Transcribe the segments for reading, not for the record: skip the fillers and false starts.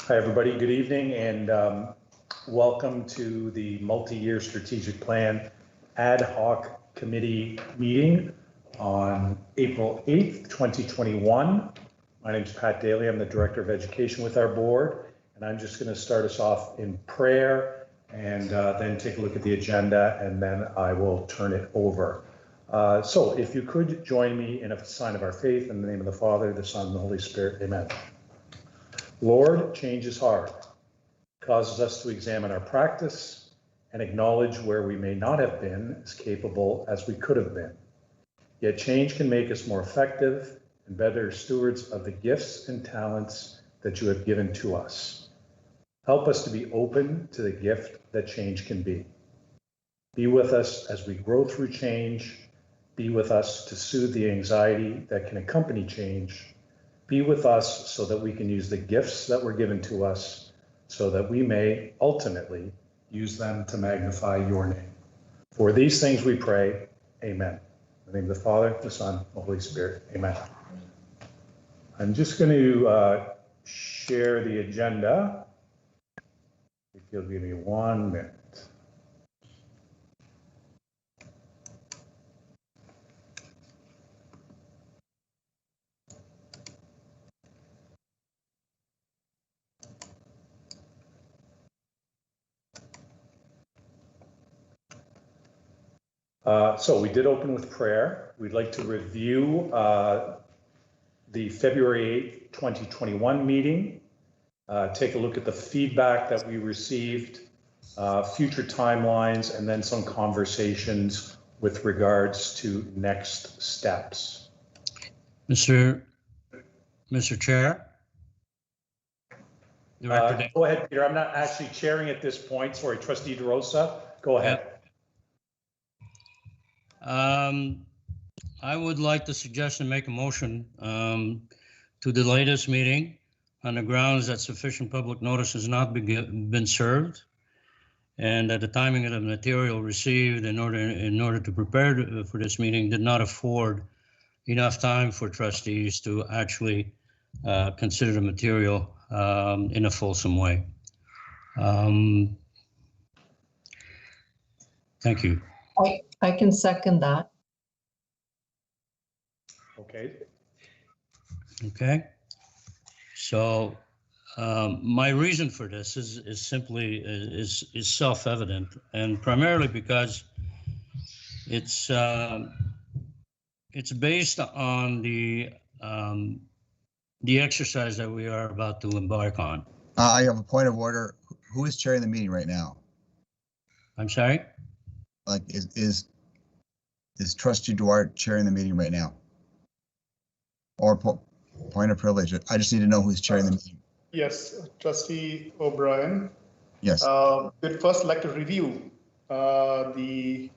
Hi, everybody. Good evening, and welcome to the multi-year strategic plan ad hoc committee meeting on April 8th, 2021. My name is Pat Daly. I'm the Director of Education with our board, and I'm just going to start us off in prayer and then take a look at the agenda, and then I will turn it over. So if you could join me in a sign of our faith in the name of the Father, the Son, and the Holy Spirit. Amen. Lord, change is hard. It causes us to examine our practice and acknowledge where we may not have been as capable as we could have been. Yet change can make us more effective and better stewards of the gifts and talents that you have given to us. Help us to be open to the gift that change can be. Be with us as we grow through change. Be with us to soothe the anxiety that can accompany change. Be with us so that we can use the gifts that were given to us so that we may ultimately use them to magnify your name. For these things we pray, amen. In the name of the Father, the Son, the Holy Spirit, amen. I'm just going to share the agenda. If you'll give me 1 minute. So we did open with prayer. We'd like to review the February 8th, 2021 meeting, take a look at the feedback that we received, future timelines, and then some conversations with regards to next steps. Mr. Chair? Go ahead, Peter. I'm not actually chairing at this point. Sorry, Trustee Derosa, go ahead. Yep. I would like to suggest and make a motion to delay this meeting on the grounds that sufficient public notice has not been served, and that the timing of the material received in order to prepare for this meeting did not afford enough time for trustees to actually consider the material in a fulsome way. Thank you. I can second that. Okay. Okay. So my reason for this is simply self-evident, and primarily because it's based on the exercise that we are about to embark on. I have a point of order. Who is chairing the meeting right now? I'm sorry? Like, is Trustee Duarte chairing the meeting right now? Or point of privilege? I just need to know who's chairing the meeting. Yes, Trustee OBrien. Yes. We'd first like to review the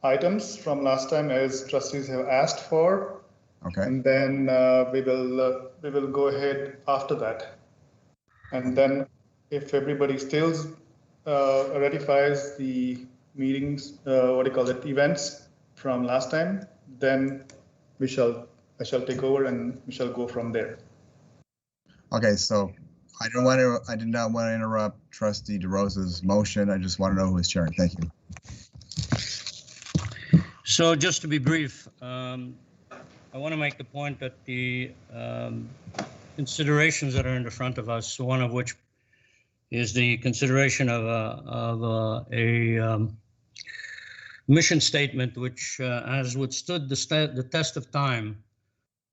items from last time as trustees have asked for. Okay. And then we will go ahead after that. And then if everybody still ratifies the meetings, events from last time, then I shall take over and we shall go from there. Okay, so I did not want to interrupt Trustee Derosas' motion. I just want to know who is chairing. Thank you. So just to be brief, I want to make the point that the considerations that are in the front of us, one of which is the consideration of a mission statement which has withstood the test of time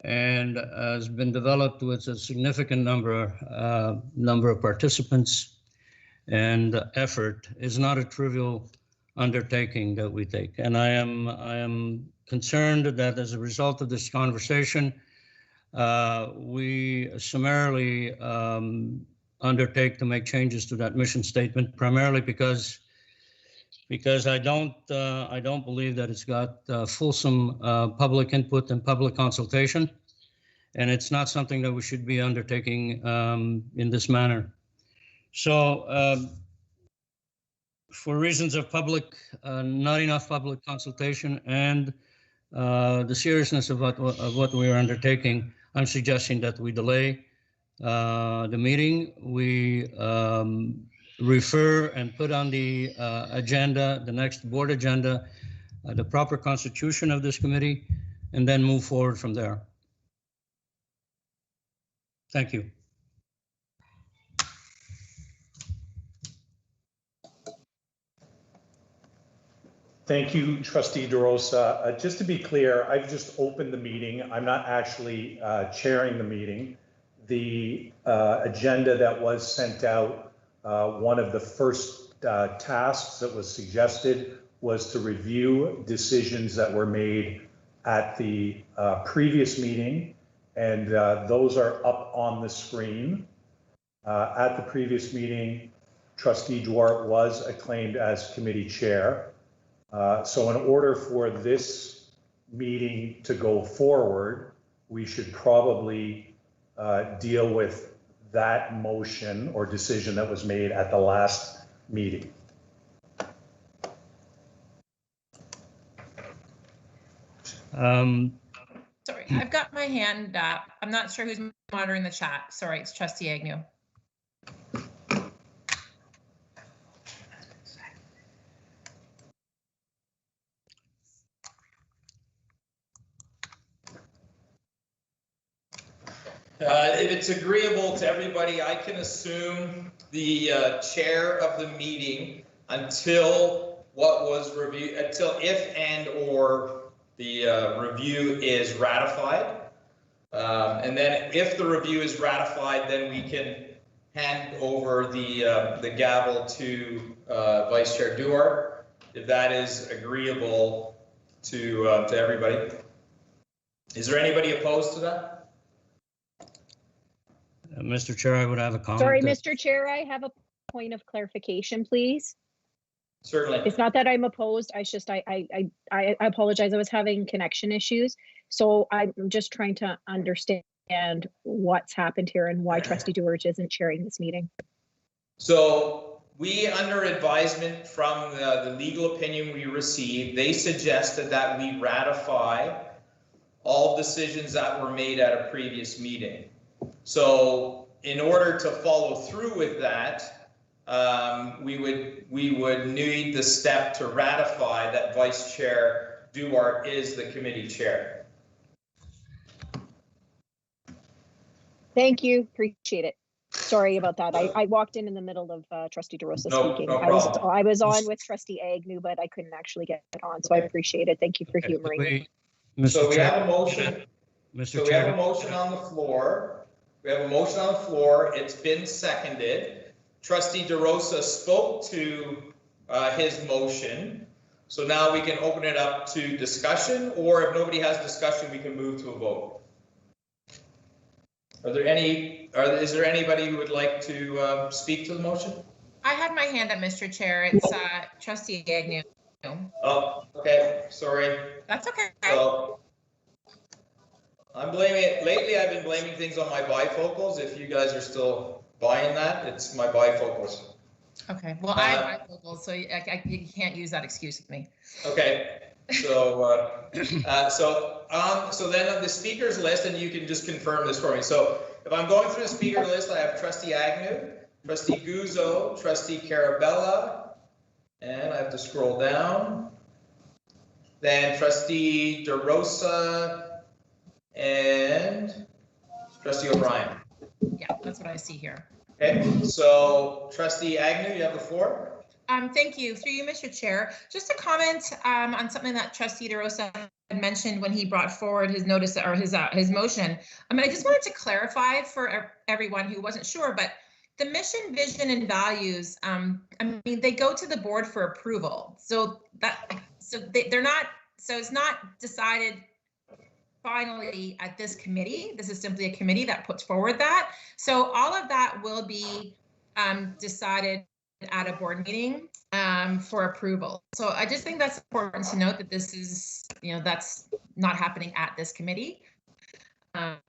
and has been developed with a significant number of participants and effort, is not a trivial undertaking that we take. And I am concerned that as a result of this conversation, we summarily undertake to make changes to that mission statement, primarily because I don't believe that it's got fulsome public input and public consultation, and it's not something that we should be undertaking in this manner. So for reasons of not enough public consultation and the seriousness of what we are undertaking, I'm suggesting that we delay the meeting, we refer and put on the agenda, the next board agenda, the proper constitution of this committee, and then move forward from there. Thank you. Thank you, Trustee Derosa. Just to be clear, I've just opened the meeting. I'm not actually chairing the meeting. The agenda that was sent out, one of the first tasks that was suggested was to review decisions that were made at the previous meeting, and those are up on the screen. At the previous meeting, Trustee Duarte was acclaimed as committee chair. So in order for this meeting to go forward, we should probably deal with that motion or decision that was made at the last meeting. Sorry, I've got my hand up. I'm not sure who's monitoring the chat. Sorry, it's Trustee Agnew. If it's agreeable to everybody, I can assume the chair of the meeting until what was reviewed, until if and or the review is ratified. And then if the review is ratified, then we can hand over the gavel to Vice Chair Duarte, if that is agreeable to everybody. Is there anybody opposed to that? Mr. Chair, I would have a comment. Sorry, Mr. Chair, I have a point of clarification, please. Certainly. It's not that I'm opposed. I just, I apologize. I was having connection issues. So I'm just trying to understand what's happened here and why Trustee Duarte isn't chairing this meeting. So we, under advisement from the legal opinion we received, they suggested that we ratify all decisions that were made at a previous meeting. So in order to follow through with that, we would need the step to ratify that Vice Chair Duarte is the committee chair. Thank you. Appreciate it. Sorry about that. I walked in the middle of Trustee Derosa speaking. No I was on with Trustee Agnew, but I couldn't actually get on. So I appreciate it. Thank you for humoring me. So we have a motion. Mr. So we Chair. have a motion on the floor. We have a motion on the floor. It's been seconded. Trustee Derosa spoke to his motion. So now we can open it up to discussion, or if nobody has discussion, we can move to a vote. Are there any, is there anybody who would like to speak to the motion? I had my hand up, Mr. Chair. It's Trustee Agnew. Oh, okay, sorry. That's okay. So I'm blaming it. Lately, I've been blaming things on my bifocals. If you guys are still buying that, it's my bifocals. Okay, well, I have bifocals, so you can't use that excuse with me. Okay, so so then on the speakers list, and you can just confirm this for me. So if I'm going through the speaker list, I have Trustee Agnew, Trustee Guzzo, Trustee Carabella, and I have to scroll down. Then Trustee Derosa and Trustee OBrien. Yeah, that's what I see here. Okay, so Trustee Agnew, you have the floor. Thank you. Through you, Mr. Chair. Just a comment on something that Trustee Derosa mentioned when he brought forward his notice or his motion. I just wanted to clarify for everyone who wasn't sure, but the mission, vision, and values, they go to the board for approval. So they're not. So it's not decided finally at this committee. This is simply a committee that puts forward that. So all of that will be decided at a board meeting for approval. So I just think that's important to note that this is, that's not happening at this committee. That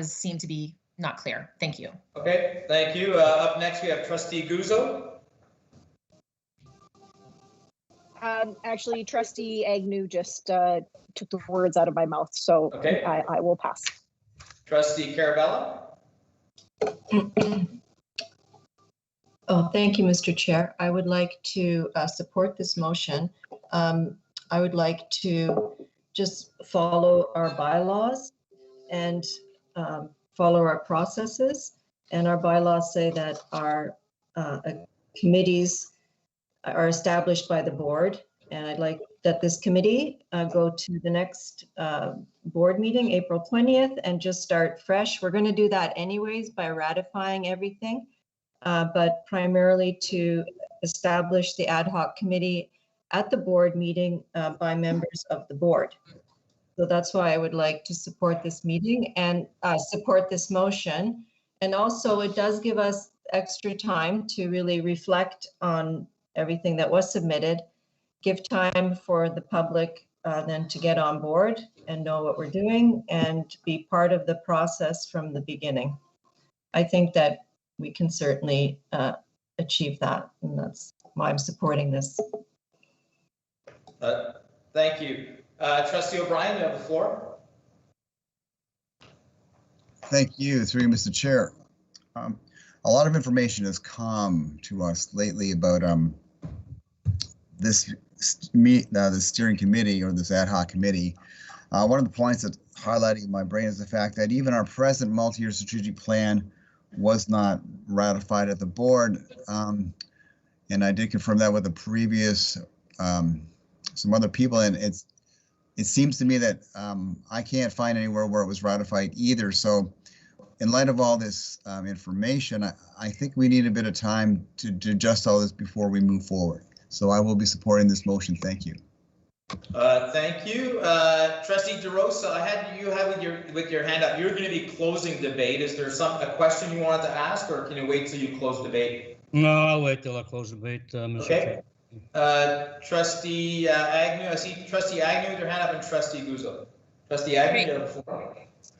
seemed to be not clear. Thank you. Okay, thank you. Up next, we have Trustee Guzzo. Actually, Trustee Agnew just took the words out of my mouth, so okay. I will pass. Trustee Carabella. Oh, thank you, Mr. Chair. I would like to support this motion. I would like to just follow our bylaws and follow our processes. And our bylaws say that our committees are established by the board. And I'd like that this committee go to the next board meeting, April 20th, and just start fresh. We're going to do that anyways by ratifying everything, but primarily to establish the ad hoc committee at the board meeting by members of the board. So that's why I would like to support this meeting and support this motion. And also it does give us extra time to really reflect on everything that was submitted, give time for the public then to get on board and know what we're doing and be part of the process from the beginning. I think that we can certainly achieve that, and that's why I'm supporting this. Thank you. Trustee O'Brien, you have the floor. Thank you, through you, Mr. Chair. A lot of information has come to us lately about this the steering committee or this ad hoc committee. One of the points that's highlighting in my brain is the fact that even our present multi-year strategic plan was not ratified at the board. And I did confirm that with the previous some other people, and it seems to me that I can't find anywhere where it was ratified either. So in light of all this information, I think we need a bit of time to adjust all this before we move forward. So I will be supporting this motion. Thank you. Thank you. Trustee Derosa, I had you with your hand up. You're going to be closing debate. Is there a question you wanted to ask, or can you wait till you close debate? No, I'll wait till I close debate, Mr. Okay. Chair. Trustee Agnew, I see Trustee Agnew with your hand up, and Trustee Guzzo. Trustee Agnew, you have the floor.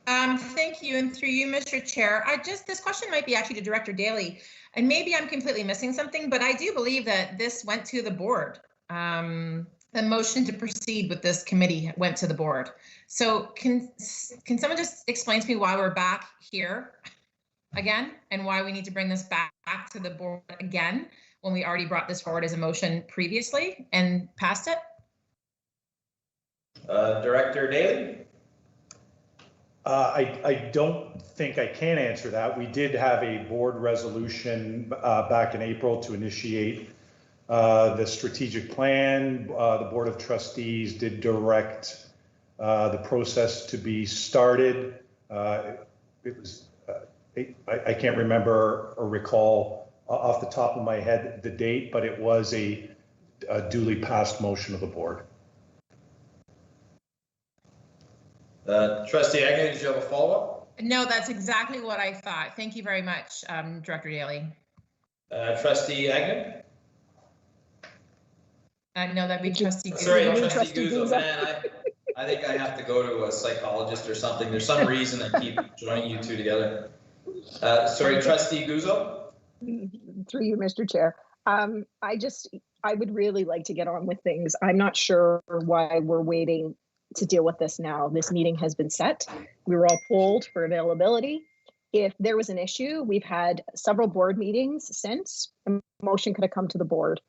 Thank you, and through you, Mr. Chair, this question might be actually to Director Daly, and maybe I'm completely missing something, but I do believe that this went to the board. The motion to proceed with this committee went to the board. So can someone just explain to me why we're back here again, and why we need to bring this back to the board again when we already brought this forward as a motion previously and passed it? Director Daly? I don't think I can answer that. We did have a board resolution back in April to initiate the strategic plan. The Board of Trustees did direct the process to be started. It was, I can't remember or recall off the top of my head the date, but it was a duly passed motion of the board. Trustee Agnew, did you have a follow-up? No, that's exactly what I thought. Thank you very much, Director Daly. Trustee Agnew? No, that'd be Trustee Guzzo. Sorry, Trustee Guzzo. Man, I think I have to go to a psychologist or something. There's some reason I keep joining you two together. Sorry, Trustee Guzzo? Through you, Mr. Chair. I would really like to get on with things. I'm not sure why we're waiting to deal with this now. This meeting has been set. We were all polled for availability. If there was an issue, we've had several board meetings since. A motion could have come to the board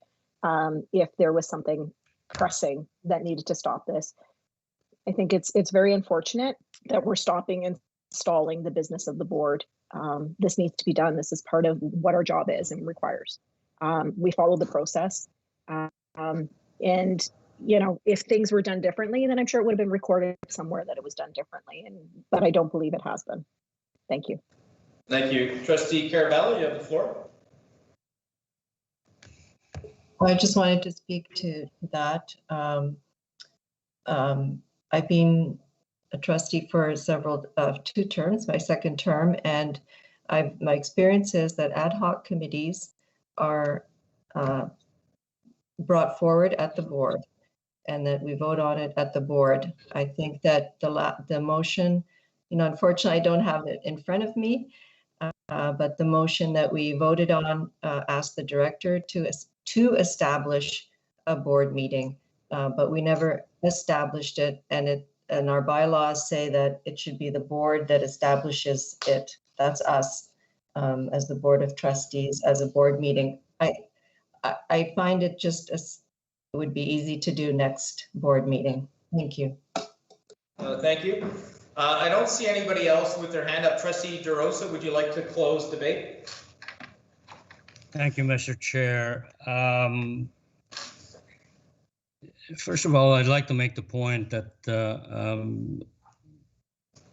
if there was something pressing that needed to stop this. I think it's very unfortunate that we're stopping and stalling the business of the board. This needs to be done. This is part of what our job is and requires. We follow the process. And you know, if things were done differently, then I'm sure it would have been recorded somewhere that it was done differently. But I don't believe it has been. Thank you. Thank you. Trustee Carabello, you have the floor. I just wanted to speak to that. I've been a trustee for two terms, my second term, and my experience is that ad hoc committees are brought forward at the board, and that we vote on it at the board. I think that the motion, unfortunately, I don't have it in front of me, but the motion that we voted on asked the director to establish a board meeting, but we never established it, and our bylaws say that it should be the board that establishes it. That's us. as the Board of Trustees, as a board meeting. I find it just it would be easy to do next board meeting. Thank you. Thank you. I don't see anybody else with their hand up. Trustee Derosa, would you like to close debate? Thank you, Mr. Chair. First of all, I'd like to make the point that the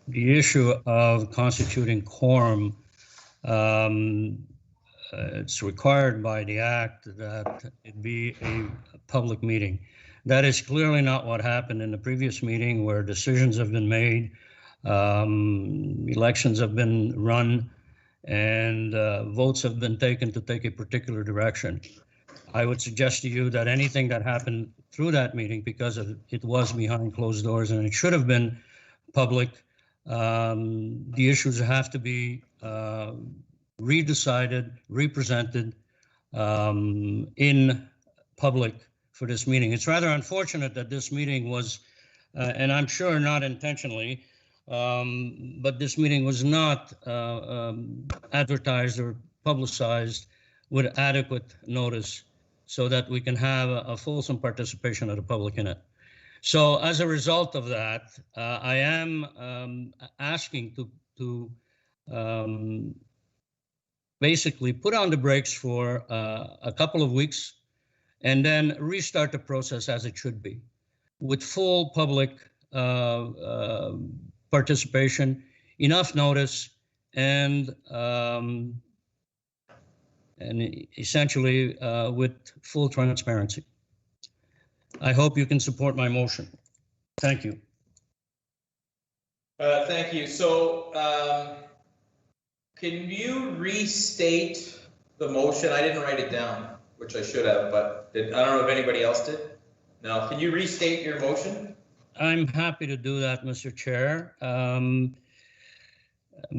issue of constituting quorum, it's required by the Act that it be a public meeting. That is clearly not what happened in the previous meeting, where decisions have been made, elections have been run, and votes have been taken to take a particular direction. I would suggest to you that anything that happened through that meeting, because it was behind closed doors and it should have been public, the issues have to be redecided, represented in public for this meeting. It's rather unfortunate that this meeting was, and I'm sure not intentionally, but this meeting was not advertised or publicized with adequate notice so that we can have a fulsome participation of the public in it. So as a result of that, I am asking to basically put on the brakes for a couple of weeks and then restart the process as it should be, with full public participation, enough notice, and essentially with full transparency. I hope you can support my motion. Thank you. Thank you. So can you restate the motion? I didn't write it down, which I should have, but I don't know if anybody else did. No, can you restate your motion? I'm happy to do that, Mr. Chair.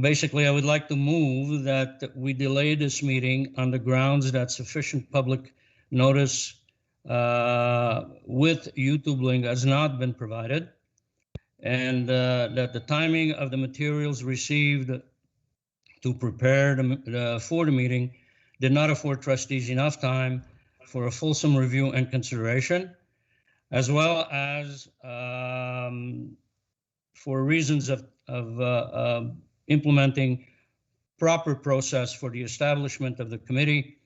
Basically, I would like to move that we delay this meeting on the grounds that sufficient public notice with YouTube link has not been provided, and that the timing of the materials received to prepare for the meeting did not afford trustees enough time for a fulsome review and consideration, as well as for reasons of implementing proper process for the establishment of the committee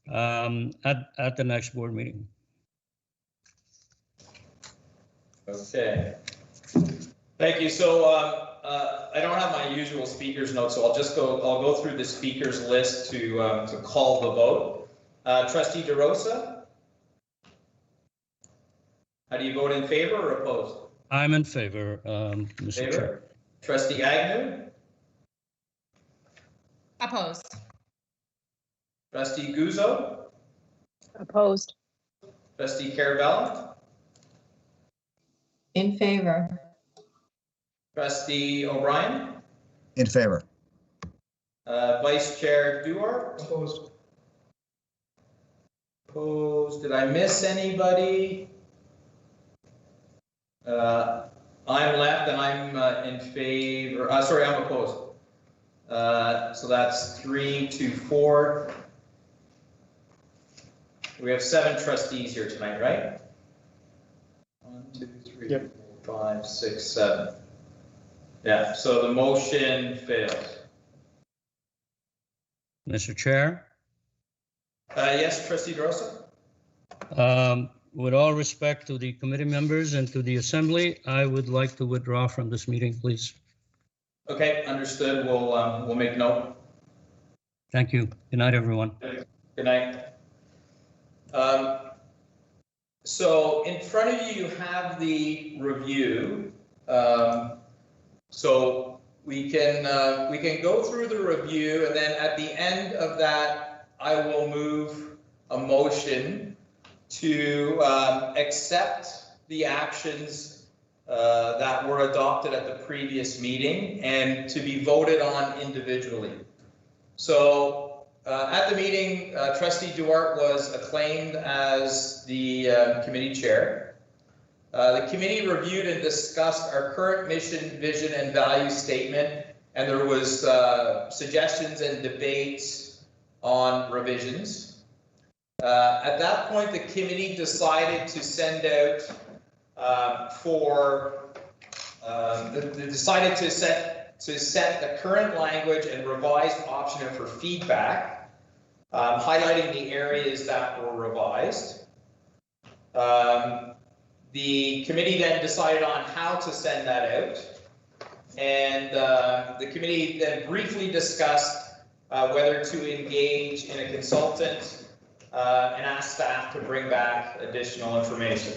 at the next board meeting. Okay. Thank you. So I don't have my usual speakers notes, so I'll go through the speakers list to call the vote. Trustee Derosa, how do you vote, in favor or opposed? I'm in favor, Mr. Chair. Trustee Agnew? Opposed. Trustee Guzzo? Opposed. Trustee Carabella? In favor. Trustee O'Brien? In favor. Vice Chair Duarte? Opposed. Opposed. Did I miss anybody? I'm left and I'm in favor. Sorry, I'm opposed. So that's 3 to 4. We have 7 trustees here tonight, right? 1, 2, 3, Yep. 4, 5, 6, 7. Yeah, so the motion fails. Mr. Chair? Yes, Trustee Derosa? With all respect to the committee members and to the assembly, I would like to withdraw from this meeting, please. Okay, understood. We'll make note. Thank you. Good night, everyone. Good night. So in front of you have the review. So we can go through the review, and then at the end of that, I will move a motion to accept the actions that were adopted at the previous meeting and to be voted on individually. So at the meeting, Trustee Duarte was acclaimed as the committee chair. The committee reviewed and discussed our current mission, vision, and value statement and there was suggestions and debates on revisions. At that point, the committee decided to send out decided to set the current language and revised option for feedback, highlighting the areas that were revised. The committee then decided on how to send that out, and the committee then briefly discussed whether to engage in a consultant and ask staff to bring back additional information.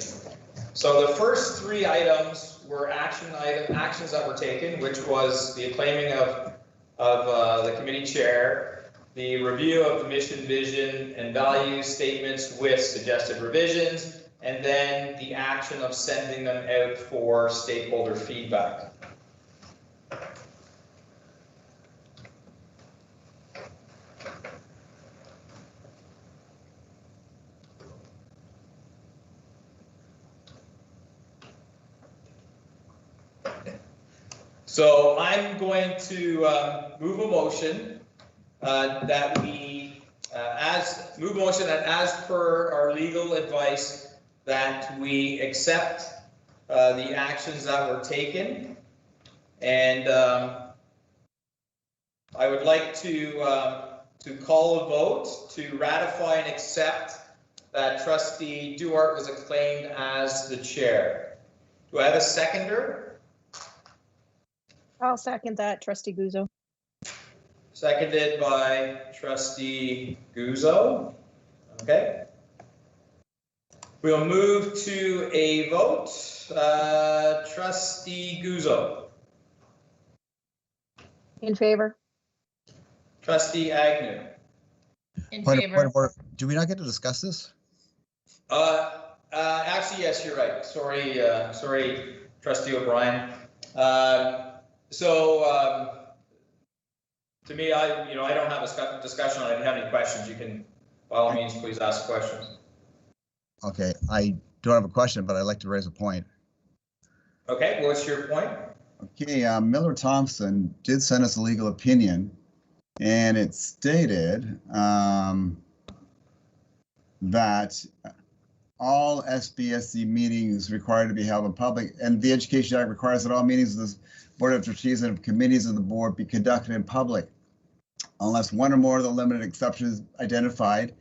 So the first three items were actions that were taken, which was the acclaiming of the committee chair, the review of the mission, vision, and value statements with suggested revisions, and then the action of sending them out for stakeholder feedback. So I'm going to move a motion that as per our legal advice, that we accept the actions that were taken, and I would like to call a vote to ratify and accept that Trustee Duarte was acclaimed as the chair. Do I have a seconder? I'll second that, Trustee Guzzo. Seconded by Trustee Guzzo. Okay. We'll move to a vote. Trustee Guzzo. In favor. Trustee Agnew. In Point favor. of order. Do we not get to discuss this? Actually, yes, you're right. Sorry, Trustee O'Brien. To me, I don't have a discussion. I didn't have any questions. You can, by all means, please ask questions. Okay, I don't have a question, but I'd like to raise a point. Okay, what's your point? Okay, Miller Thompson did send us a legal opinion, and it stated that all SBSC meetings required to be held in public, and the Education Act requires that all meetings of the Board of Trustees and committees of the board be conducted in public, unless one or more of the limited exceptions identified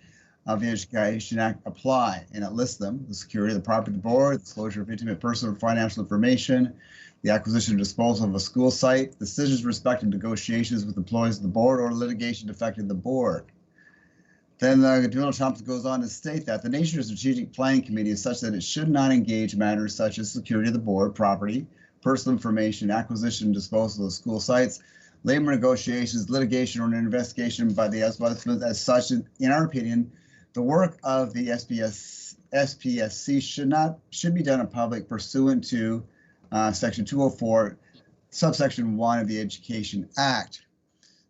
of the Education Act apply, and it lists them: the security of the property of the board, disclosure of intimate personal and financial information, the acquisition or disposal of a school site, decisions respecting negotiations with employees of the board, or litigation affecting the board. Then Miller Thompson goes on to state that the nature of the Strategic Planning Committee is such that it should not engage matters such as security of the board, property, personal information, acquisition and disposal of school sites, labor negotiations, litigation, or an investigation by the SBSC. As such, in our opinion, the work of the SPSC should be done in public pursuant to Section 204, subsection 1 of the Education Act.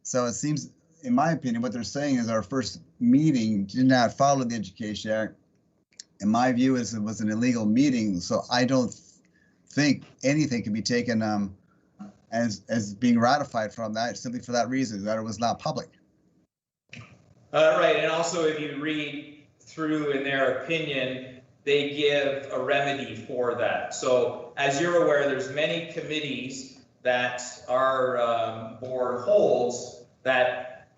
So it seems, in my opinion, what they're saying is our first meeting did not follow the Education Act. In my view, is it was an illegal meeting, so I don't think anything can be taken as being ratified from that, simply for that reason, that it was not public. Right, and also if you read through in their opinion, they give a remedy for that. So as you're aware, there's many committees that our board holds that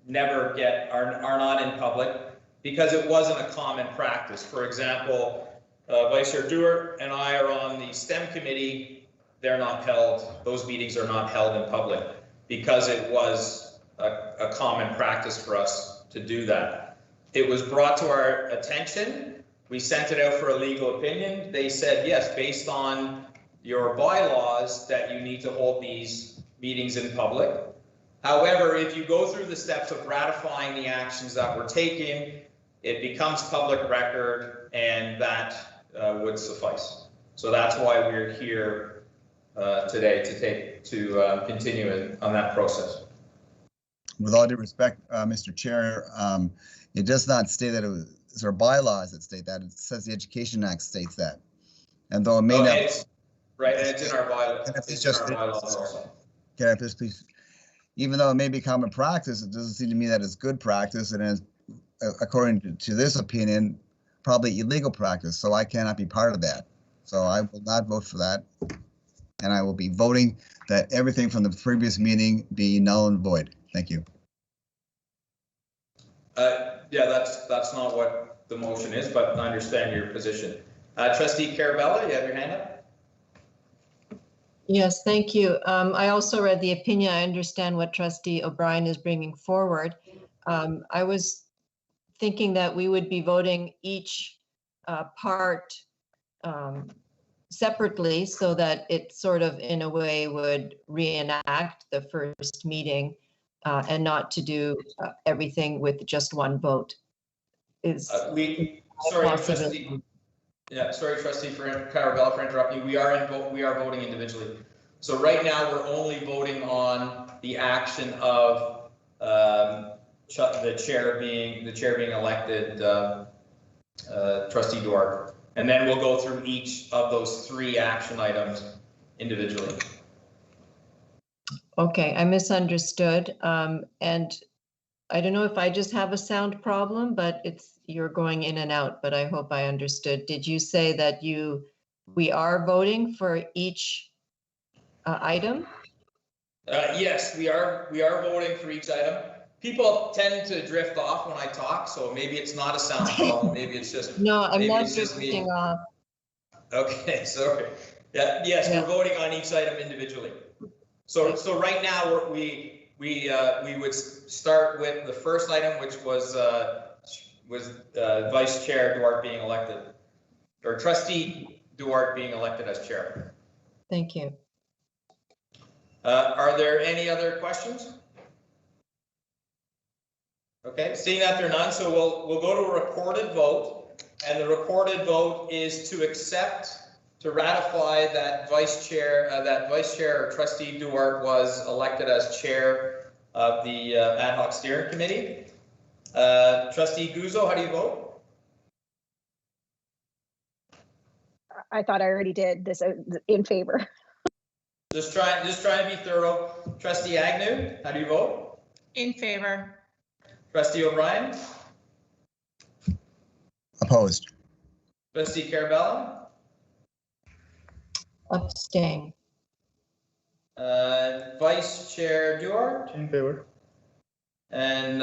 never are not in public because it wasn't a common practice. For example, Vice Chair Duarte and I are on the STEM committee. They're not held, those meetings are not held in public because it was a common practice for us to do that. It was brought to our attention. We sent it out for a legal opinion. They said, yes, based on your bylaws, that you need to hold these meetings in public. However, if you go through the steps of ratifying the actions that were taken, it becomes public record, and that would suffice. So that's why we're here today to continue on that process. With all due respect, Mr. Chair, it does not state that it was, there are bylaws that state that. It says the Education Act states that. And though it may not. Right, and it's in our bylaws. Can I please just, also. can I please, even though it may be common practice, it doesn't seem to me that it's good practice, and is, according to this opinion, probably illegal practice. So I cannot be part of that. So I will not vote for that. And I will be voting that everything from the previous meeting be null and void. Thank you. Yeah, that's not what the motion is, but I understand your position. Trustee Carabella, you have your hand up? Yes, thank you. I also read the opinion. I understand what Trustee O'Brien is bringing forward. I was thinking that we would be voting each part separately so that it sort of, in a way, would reenact the first meeting and not to do everything with just one vote. Sorry, Trustee. Yeah, sorry, Trustee Carabella, for interrupting you. We are voting individually. So right now we're only voting on the action of the chair being elected, Trustee Duarte, and then we'll go through each of those 3 action items individually. Okay, I misunderstood, and I don't know if I just have a sound problem, but you're going in and out, but I hope I understood. Did you say that we are voting for each item? Yes, we are voting for each item. People tend to drift off when I talk, so maybe it's not a sound problem. Maybe it's just no, I'm not drifting off. Okay, sorry. Yeah, yes, yeah. We're voting on each item individually. So right now we would start with the first item, which was Vice Chair Duarte being elected, or Trustee Duarte being elected as chair. Thank you. Are there any other questions? Okay, seeing that there are none, so we'll go to a recorded vote, and the recorded vote is to ratify that Vice Chair or Trustee Duarte was elected as chair of the Ad Hoc Steering Committee. Trustee Guzzo, how do you vote? I thought I already did this in favor. Just trying to be thorough. Trustee Agnew, how do you vote? In favor. Trustee O'Brien? Opposed. Trustee Carabella? Abstain. Vice Chair Duarte? In favor. And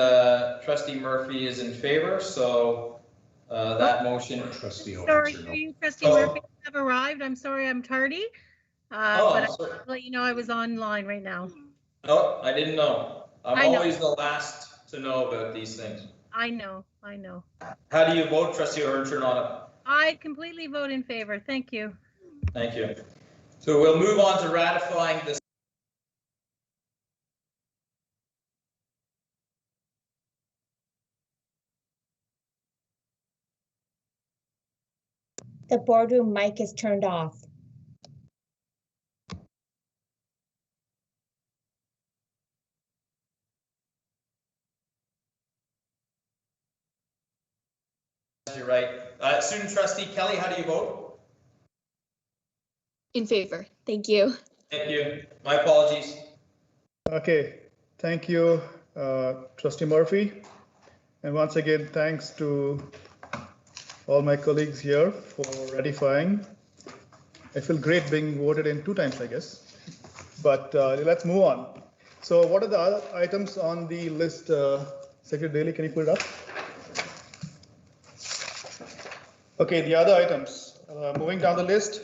Trustee Murphy is in favor, so that motion. Trustee Sorry, Trustee Murphy have arrived. I'm sorry I'm tardy, but I'll let you know I was online right now. Oh, I didn't know. I'm always the last to know about these things. I know. How do you vote, Trustee Urchernana? I completely vote in favor. Thank you. Thank you. So we'll move on to ratifying this. The boardroom mic is turned off. You're right. Student Trustee Kelly, how do you vote? In favor. Thank you. Thank you. My apologies. Okay, thank you, Trustee Murphy. And once again, thanks to all my colleagues here for ratifying. I feel great being voted in 2 times, I guess. But let's move on. So what are the other items on the list? Secretary Daly, can you put it up? Okay, the other items. Moving down the list,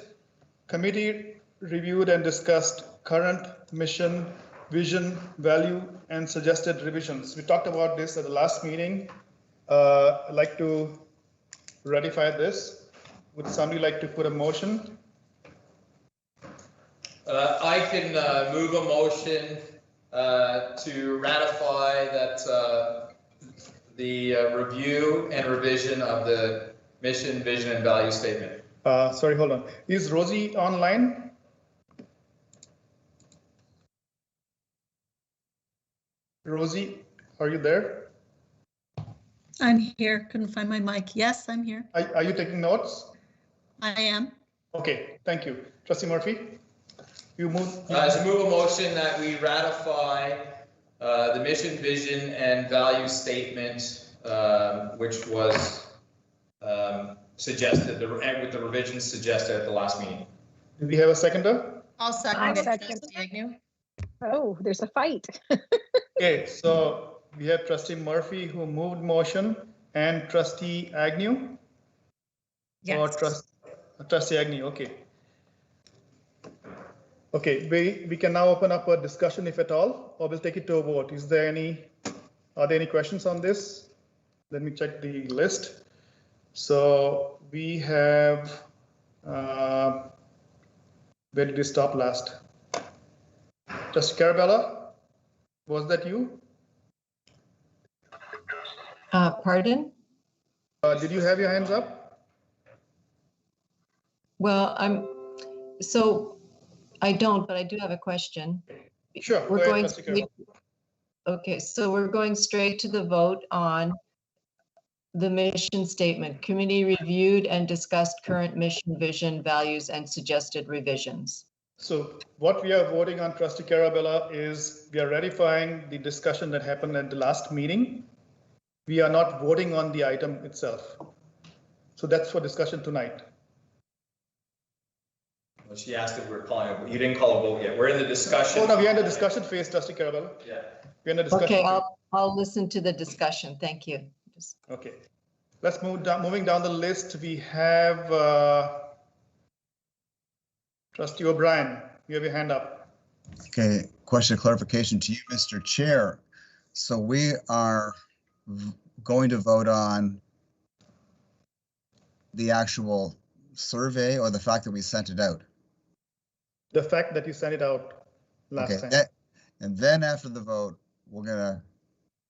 committee reviewed and discussed current mission, vision, value, and suggested revisions. We talked about this at the last meeting. I'd like to ratify this. Would somebody like to put a motion? I can move a motion to ratify that the review and revision of the mission, vision, and value statement. Sorry, hold on. Is Rosie online? Rosie, are you there? I'm here. Couldn't find my mic. Yes, I'm here. Are you taking notes? I am. Okay, thank you. Trustee Murphy, you move. To move a motion that we ratify the mission, vision, and value statement, which was suggested, with the revisions suggested at the last meeting. Do we have a seconder? I'll second it, Trustee Agnew. Oh, there's a fight. Okay, so we have Trustee Murphy who moved motion and Trustee Agnew? Or Yes. Trustee Agnew, okay. Okay, we can now open up a discussion if at all, or we'll take it to a vote. Are there any questions on this? Let me check the list. So we have, where did we stop last? Trustee Carabella, was that you? Pardon? Did you have your hands up? Well, I don't, but I do have a question. Sure. We're go ahead, going, Trustee Carabella. okay, so we're going straight to the vote on the mission statement. Committee reviewed and discussed current mission, vision, values, and suggested revisions. So what we are voting on, Trustee Carabella, is we are ratifying the discussion that happened at the last meeting. We are not voting on the item itself. So that's for discussion tonight. Well, she asked if we were calling it. You didn't call a vote yet. We're in the discussion. Oh, no, we're in the discussion phase, Trustee Carabella. Yeah. We're in the discussion Okay, phase. I'll listen to the discussion. Thank you. Okay. Let's move down. Moving down the list, we have Trustee O'Brien. You have your hand up. Okay, question of clarification to you, Mr. Chair. So we are going to vote on the actual survey or the fact that we sent it out? The fact that you sent it out last time. And then after the vote, we're gonna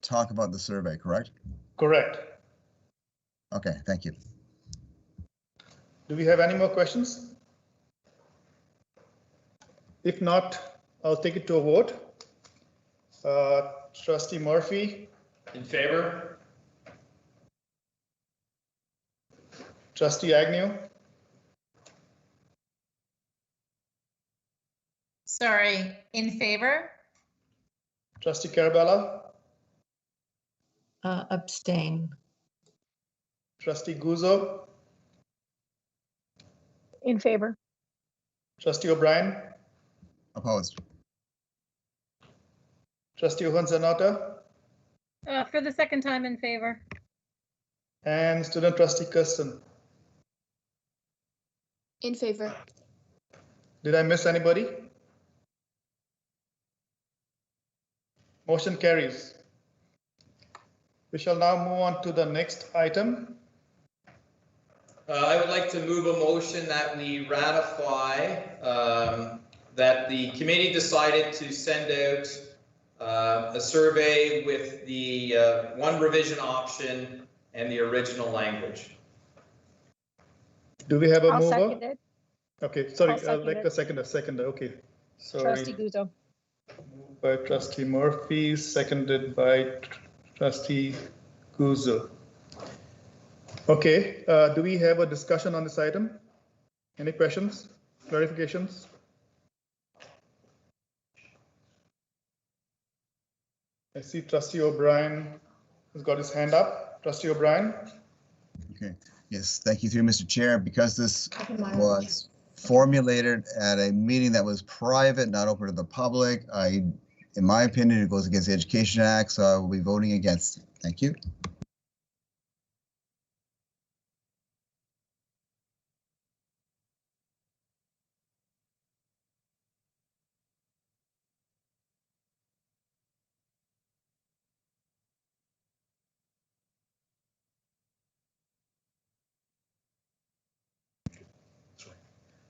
talk about the survey, correct? Correct. Okay, thank you. Do we have any more questions? If not, I'll take it to a vote. Trustee Murphy. In favor? Trustee Agnew. Sorry, in favor? Trustee Carabella. Abstain. Trustee Guzzo. In favor. Trustee O'Brien. Opposed. Trustee Zanata. For the second time in favor. And Student Trustee Kirsten. In favor. Did I miss anybody? Motion carries. We shall now move on to the next item. I would like to move a motion that we ratify that the committee decided to send out a survey with the one revision option and the original language. Do we have a I'll mover? second it. Okay, sorry, I'll second like it. a seconder, okay. Trustee Sorry, Guzzo. moved by Trustee Murphy, seconded by Trustee Guzzo. Okay, do we have a discussion on this item? Any questions, clarifications? I see Trustee O'Brien has got his hand up. Trustee O'Brien? Okay, yes, thank you through Mr. Chair. Because this was formulated at a meeting that was private, not open to the public, in my opinion, it goes against the Education Act, so I will be voting against it. Thank you.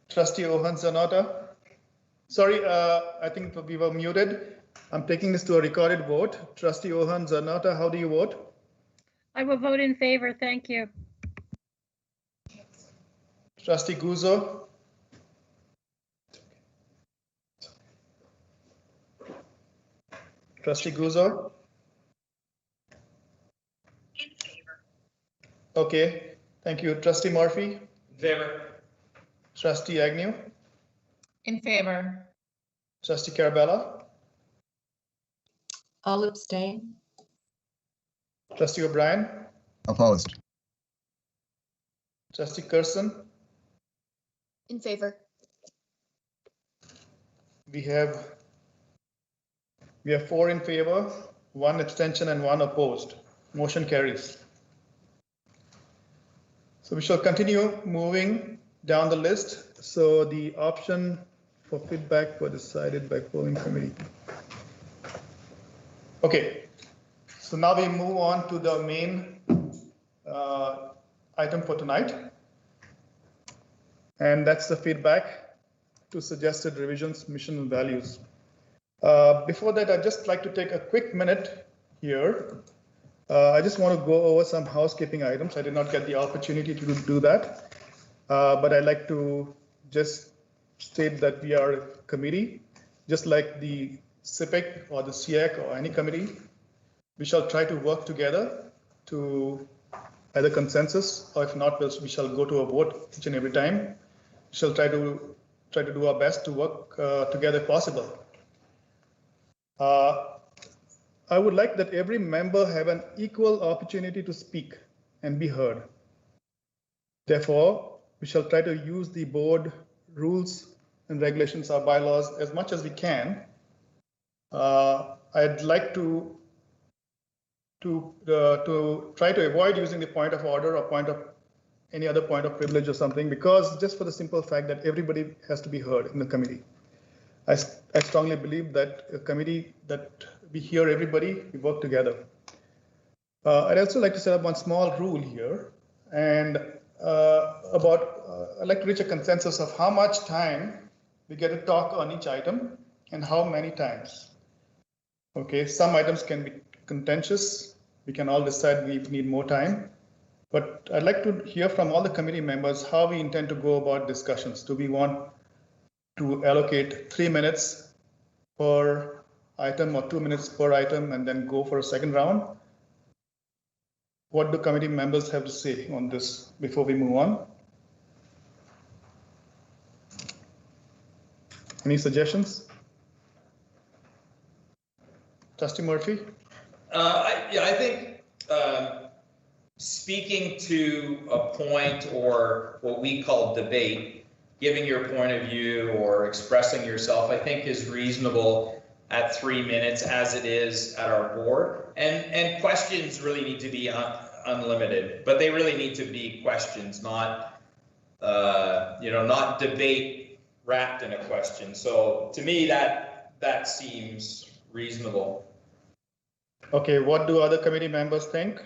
Trustee Zanata? Sorry, I think we were muted. I'm taking this to a recorded vote. Trustee Zanata, how do you vote? I will vote in favor. Thank you. Trustee Guzzo? Trustee Guzzo? In favor. Okay, thank you. Trustee Murphy? In favor? Trustee Agnew? In favor. Trustee Carabella? I'll abstain. Trustee O'Brien, Opposed. Trustee Curson, In favor. we have 4 in favor, 1 abstention and 1 opposed. Motion carries. So we shall continue moving down the list. So the option for feedback were decided by polling committee. Okay, so now we move on to the main item for tonight. And that's the feedback to suggested revisions, mission and values. Before that, I'd just like to take a quick minute here. I just want to go over some housekeeping items. I did not get the opportunity to do that, but I'd like to just state that we are a committee, just like the CIPIC or the SIAC or any committee. We shall try to work together to either consensus, or if not, we shall go to a vote each and every time. We shall try to do our best to work together if possible. I would like that every member have an equal opportunity to speak and be heard. Therefore, we shall try to use the board rules and regulations, our bylaws, as much as we can. I'd like to try to avoid using the point of order or any other point of privilege or something, because just for the simple fact that everybody has to be heard in the committee. I strongly believe that a committee that we hear everybody, we work together. I'd also like to set up one small rule here, and I'd like to reach a consensus of how much time we get to talk on each item and how many times. Okay, some items can be contentious. We can all decide we need more time. But I'd like to hear from all the committee members how we intend to go about discussions. Do we want to allocate 3 minutes per item or 2 minutes per item and then go for a second round? What do committee members have to say on this before we move on? Any suggestions? Trustee Murphy? I think speaking to a point or what we call debate, giving your point of view or expressing yourself, I think is reasonable at 3 minutes as it is at our board. And questions really need to be unlimited, but they really need to be questions, not, not debate wrapped in a question. So to me, that seems reasonable. Okay, what do other committee members think?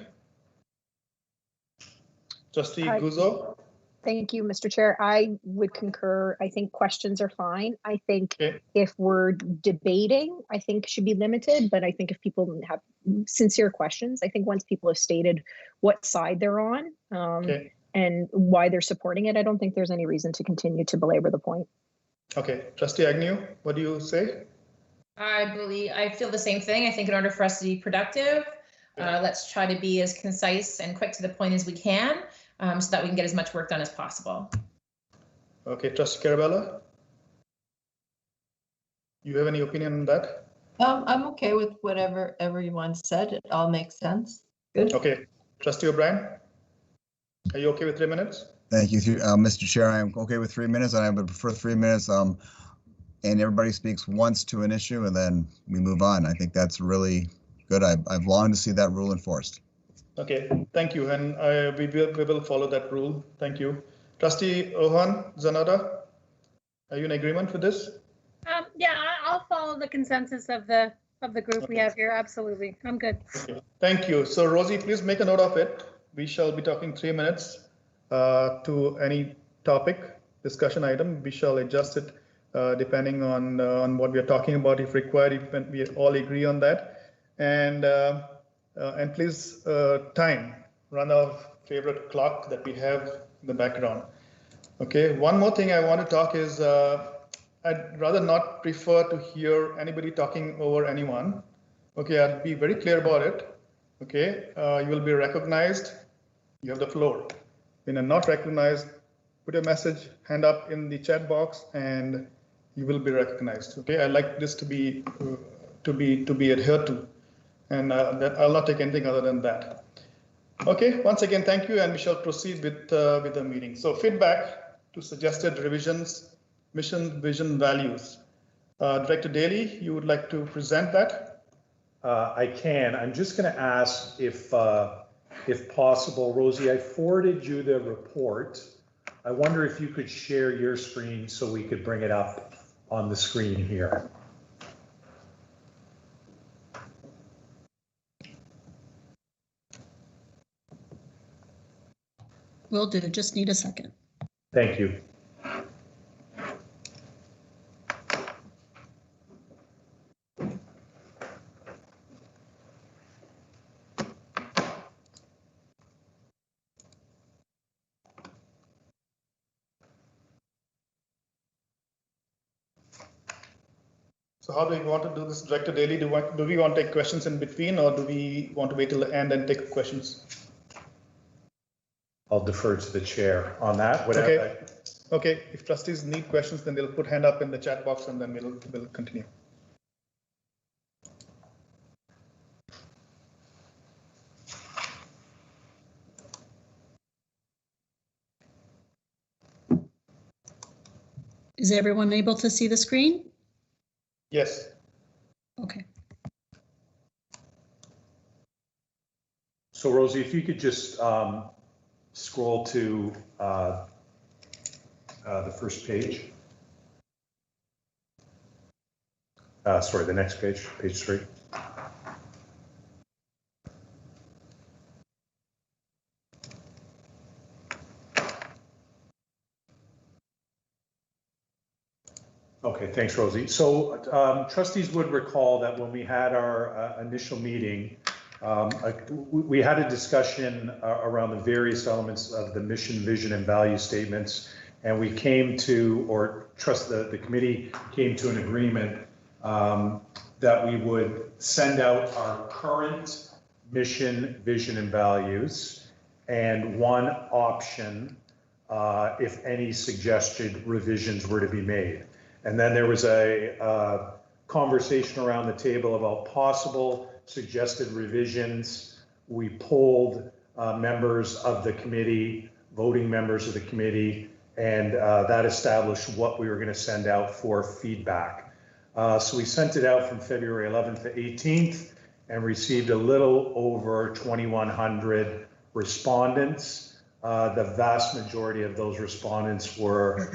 Trustee Guzzo? Thank you, Mr. Chair. I would concur. I think questions are fine. I think if we're debating, I think should be limited, but I think if people have sincere questions, I think once people have stated what side they're on and why they're supporting it, I don't think there's any reason to continue to belabor the point. Okay, Trustee Agnew, what do you say? I feel the same thing. I think in order for us to be productive, let's try to be as concise and quick to the point as we can, so that we can get as much work done as possible. Okay, Trustee Carabella, you have any opinion on that? I'm okay with whatever everyone said. It all makes sense. Good. Okay, Trustee O'Brien, are you okay with 3 minutes? Thank you, Mr. Chair. I am okay with 3 minutes, and I would prefer 3 minutes. And everybody speaks once to an issue, and then we move on. I think that's really good. I've longed to see that rule enforced. Okay, thank you, and we will follow that rule. Thank you. Trustee Ohan Zanata, are you in agreement with this? Yeah, I'll follow the consensus of the group we have here. Absolutely, I'm good. Okay. Thank you. So Rosie, please make a note of it. We shall be talking 3 minutes to any topic, discussion item. We shall adjust it depending on what we are talking about, if required, if we all agree on that. And please run our favorite clock that we have in the background. Okay, one more thing I want to talk is I'd rather not prefer to hear anybody talking over anyone. Okay, I'll be very clear about it. Okay, you will be recognized. You have the floor. When you're not recognized, put a message, hand up in the chat box, and you will be recognized. Okay, I like this to be adhered to. And I'll not take anything other than that. Okay, once again, thank you, and we shall proceed with the meeting. So feedback to suggested revisions, mission, vision, values. Director Daly, you would like to present that? I can. I'm just going to ask if possible, Rosie, I forwarded you the report. I wonder if you could share your screen so we could bring it up on the screen here. Will do. Just need a second. Thank you. So how do we want to do this, Director Daly? Do we want to take questions in between, or do we want to wait till the end and take questions? I'll defer to the chair on that. Okay. Okay. If trustees need questions, then they'll put hand up in the chat box, and then we'll continue. Is everyone able to see the screen? Yes. Okay. So Rosie, if you could just scroll to the first page. Sorry, the next page, page 3. Okay, thanks, Rosie. So trustees would recall that when we had our initial meeting, we had a discussion around the various elements of the mission, vision, and value statements, and we came to, or the committee came to an agreement that we would send out our current mission, vision, and values, and one option if any suggested revisions were to be made. And then there was a conversation around the table about possible suggested revisions. We polled members of the committee, voting members of the committee, and that established what we were going to send out for feedback. So we sent it out from February 11th to 18th and received a little over 2,100 respondents. The vast majority of those respondents were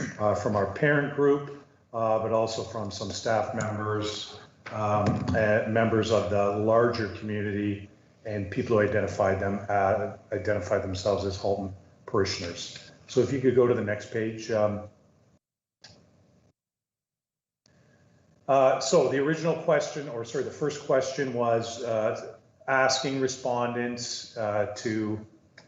from our parent group, but also from some staff members, members of the larger community, and people who identified themselves as Halton parishioners. So if you could go to the next page. So the original question, or sorry, the first question was asking respondents to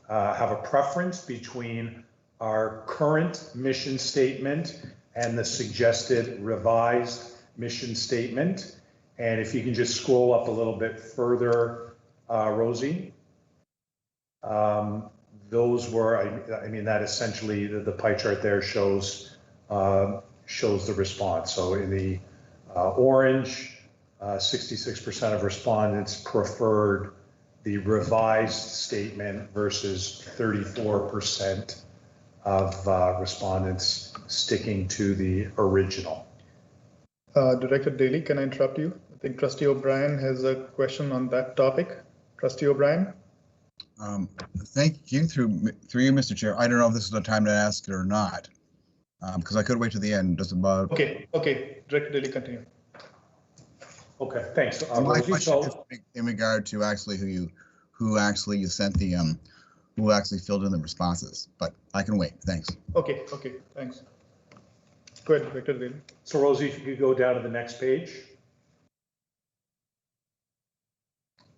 have a preference between our current mission statement and the suggested revised mission statement. And if you can just scroll up a little bit further, Rosie. Those were, I mean, that essentially, the pie chart there shows the response. So in the orange, 66% of respondents preferred the revised statement versus 34% of respondents sticking to the original. Director Daly, can I interrupt you? I think Trustee O'Brien has a question on that topic. Trustee O'Brien? Thank you. Through you, Mr. Chair. I don't know if this is the time to ask it or not, because I could wait to the end. Just about. Okay. Director Daly, continue. Okay, thanks. My question is in regard to actually who actually sent the who actually filled in the responses, but I can wait. Thanks. Okay, thanks. Go ahead, Director Daly. So Rosie, if you could go down to the next page.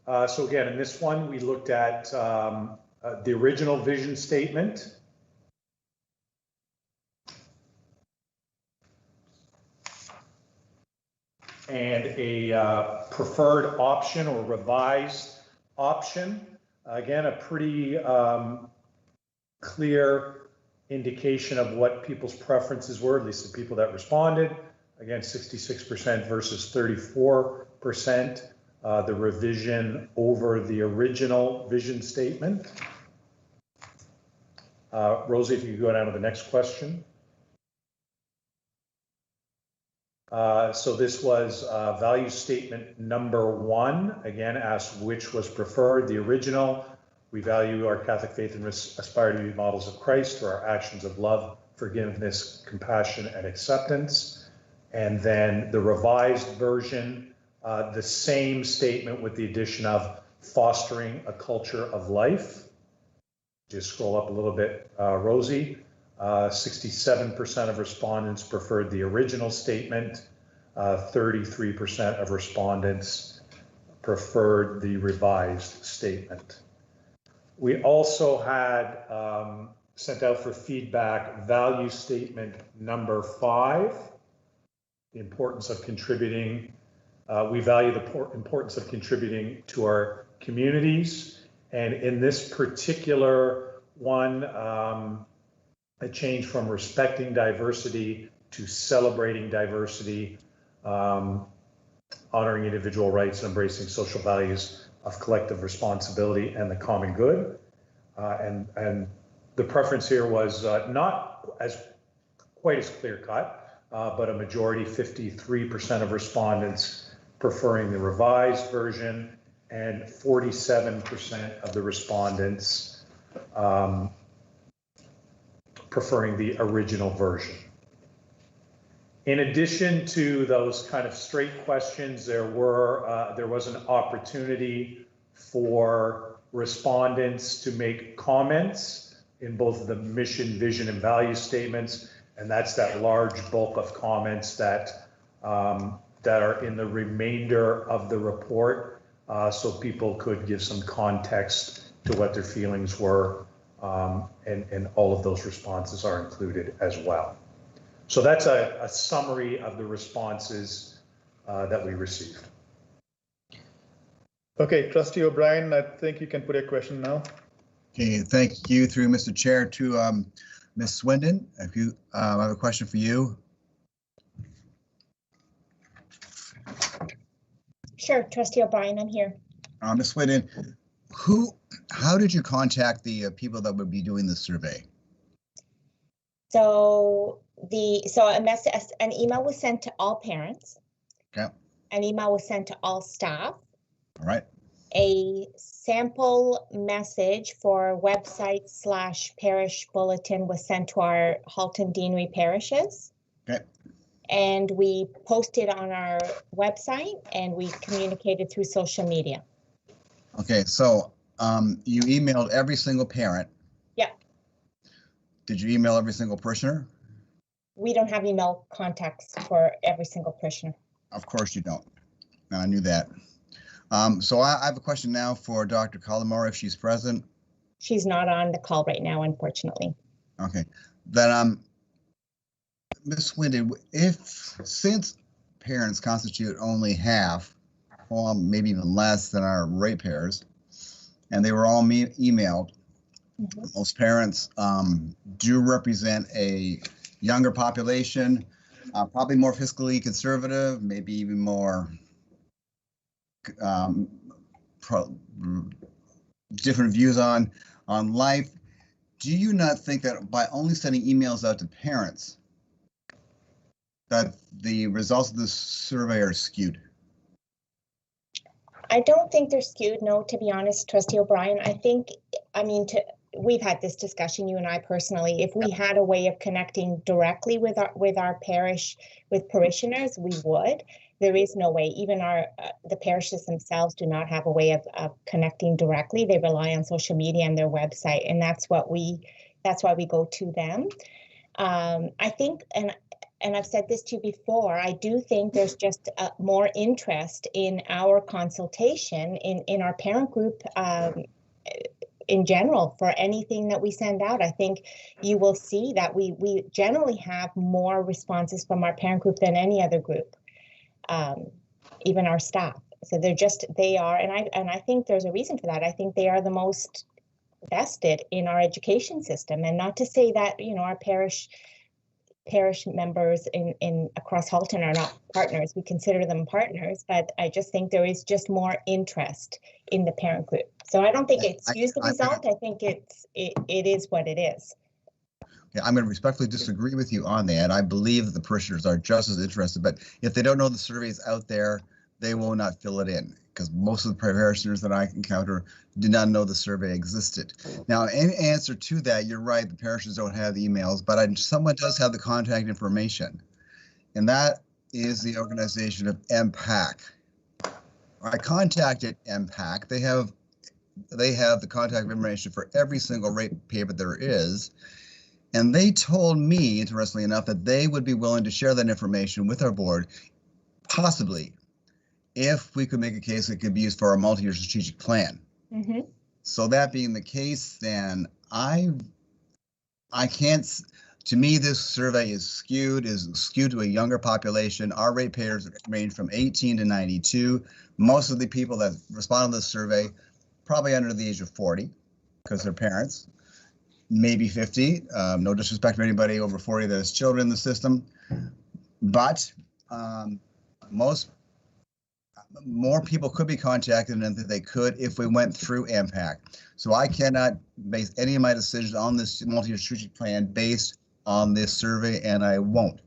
So again, in this one, we looked at the original vision statement. And a preferred option or revised option. Again, a pretty clear indication of what people's preferences were, at least the people that responded. Again, 66% versus 34%. the revision over the original vision statement. Rosie, if you could go down to the next question. So this was value statement number 1, again, asked which was preferred, the original. We value our Catholic faith and aspire to be models of Christ through our actions of love, forgiveness, compassion, and acceptance. And then the revised version, the same statement with the addition of fostering a culture of life. Just scroll up a little bit, Rosie. 67% of respondents preferred the original statement. 33% of respondents preferred the revised statement. We also had sent out for feedback value statement number 5, the importance of contributing. We value the importance of contributing to our communities. And in this particular one, a change from respecting diversity to celebrating diversity, honoring individual rights and embracing social values of collective responsibility and the common good. And the preference here was not quite as clear cut, but a majority, 53% of respondents preferring the revised version and 47% of the respondents preferring the original version. In addition to those kind of straight questions, there was an opportunity for respondents to make comments in both the mission, vision, and value statements, and that's that large bulk of comments that are in the remainder of the report, so people could give some context to what their feelings were. And all of those responses are included as well. So that's a summary of the responses that we received. Okay, Trustee OBrien, I think you can put a question now. Okay, thank you through Mr. Chair to Ms. Swindon. If you, I have a question for you. Sure, Trustee OBrien, I'm here. Ms. Swindon, how did you contact the people that would be doing the survey? So an email was sent to all parents. Okay. An email was sent to all staff. All right. A sample message for website/parish bulletin was sent to our Halton Deanery parishes. Okay. And we posted on our website and we communicated through social media. Okay, so you emailed every single parent. Yeah. Did you email every single parishioner? We don't have email contacts for every single parishioner. Of course you don't. No, I knew that. So I have a question now for Dr. Collymore, if she's present. She's not on the call right now, unfortunately. Okay, then Ms. Swindon, since parents constitute only half, or maybe even less than our ratepayers, and they were all emailed, most parents do represent a younger population, probably more fiscally conservative, maybe even more different views on life. Do you not think that by only sending emails out to parents, that the results of this survey are skewed? I don't think they're skewed, no, to be honest, Trustee OBrien. We've had this discussion, you and I personally. If we had a way of connecting directly with our parish, with parishioners, we would. There is no way. Even the parishes themselves do not have a way of connecting directly. They rely on social media and their website, and that's why we go to them. I think, and I've said this to you before, I do think there's just more interest in our consultation in our parent group in general for anything that we send out. I think you will see that we generally have more responses from our parent group than any other group, even our staff. So they are, and I think there's a reason for that. I think they are the most vested in our education system, and not to say that, our parish parish members in across Halton are not partners. We consider them partners, but I just think there is just more interest in the parent group. So I don't think it's used the result. I think it is what it is. Yeah, I'm going to respectfully disagree with you on that. I believe that the parishioners are just as interested, but if they don't know the surveys out there, they will not fill it in, because most of the parishioners that I encounter did not know the survey existed. Now, in answer to that, you're right, the parishes don't have the emails, but someone does have the contact information, and that is the organization of MPAC. I contacted MPAC. They have the contact information for every single rate paper there is. And they told me, interestingly enough, that they would be willing to share that information with our board, possibly, if we could make a case that could be used for our multi-year strategic plan. Mm-hmm. So that being the case, then I can't, to me, this survey is skewed to a younger population. Our ratepayers range from 18 to 92. Most of the people that respond to this survey, probably under the age of 40, because they're parents. Maybe 50, no disrespect to anybody over 40 that has children in the system, but more people could be contacted than they could if we went through MPAC. So I cannot base any of my decisions on this multi-year strategic plan based on this survey, and I won't.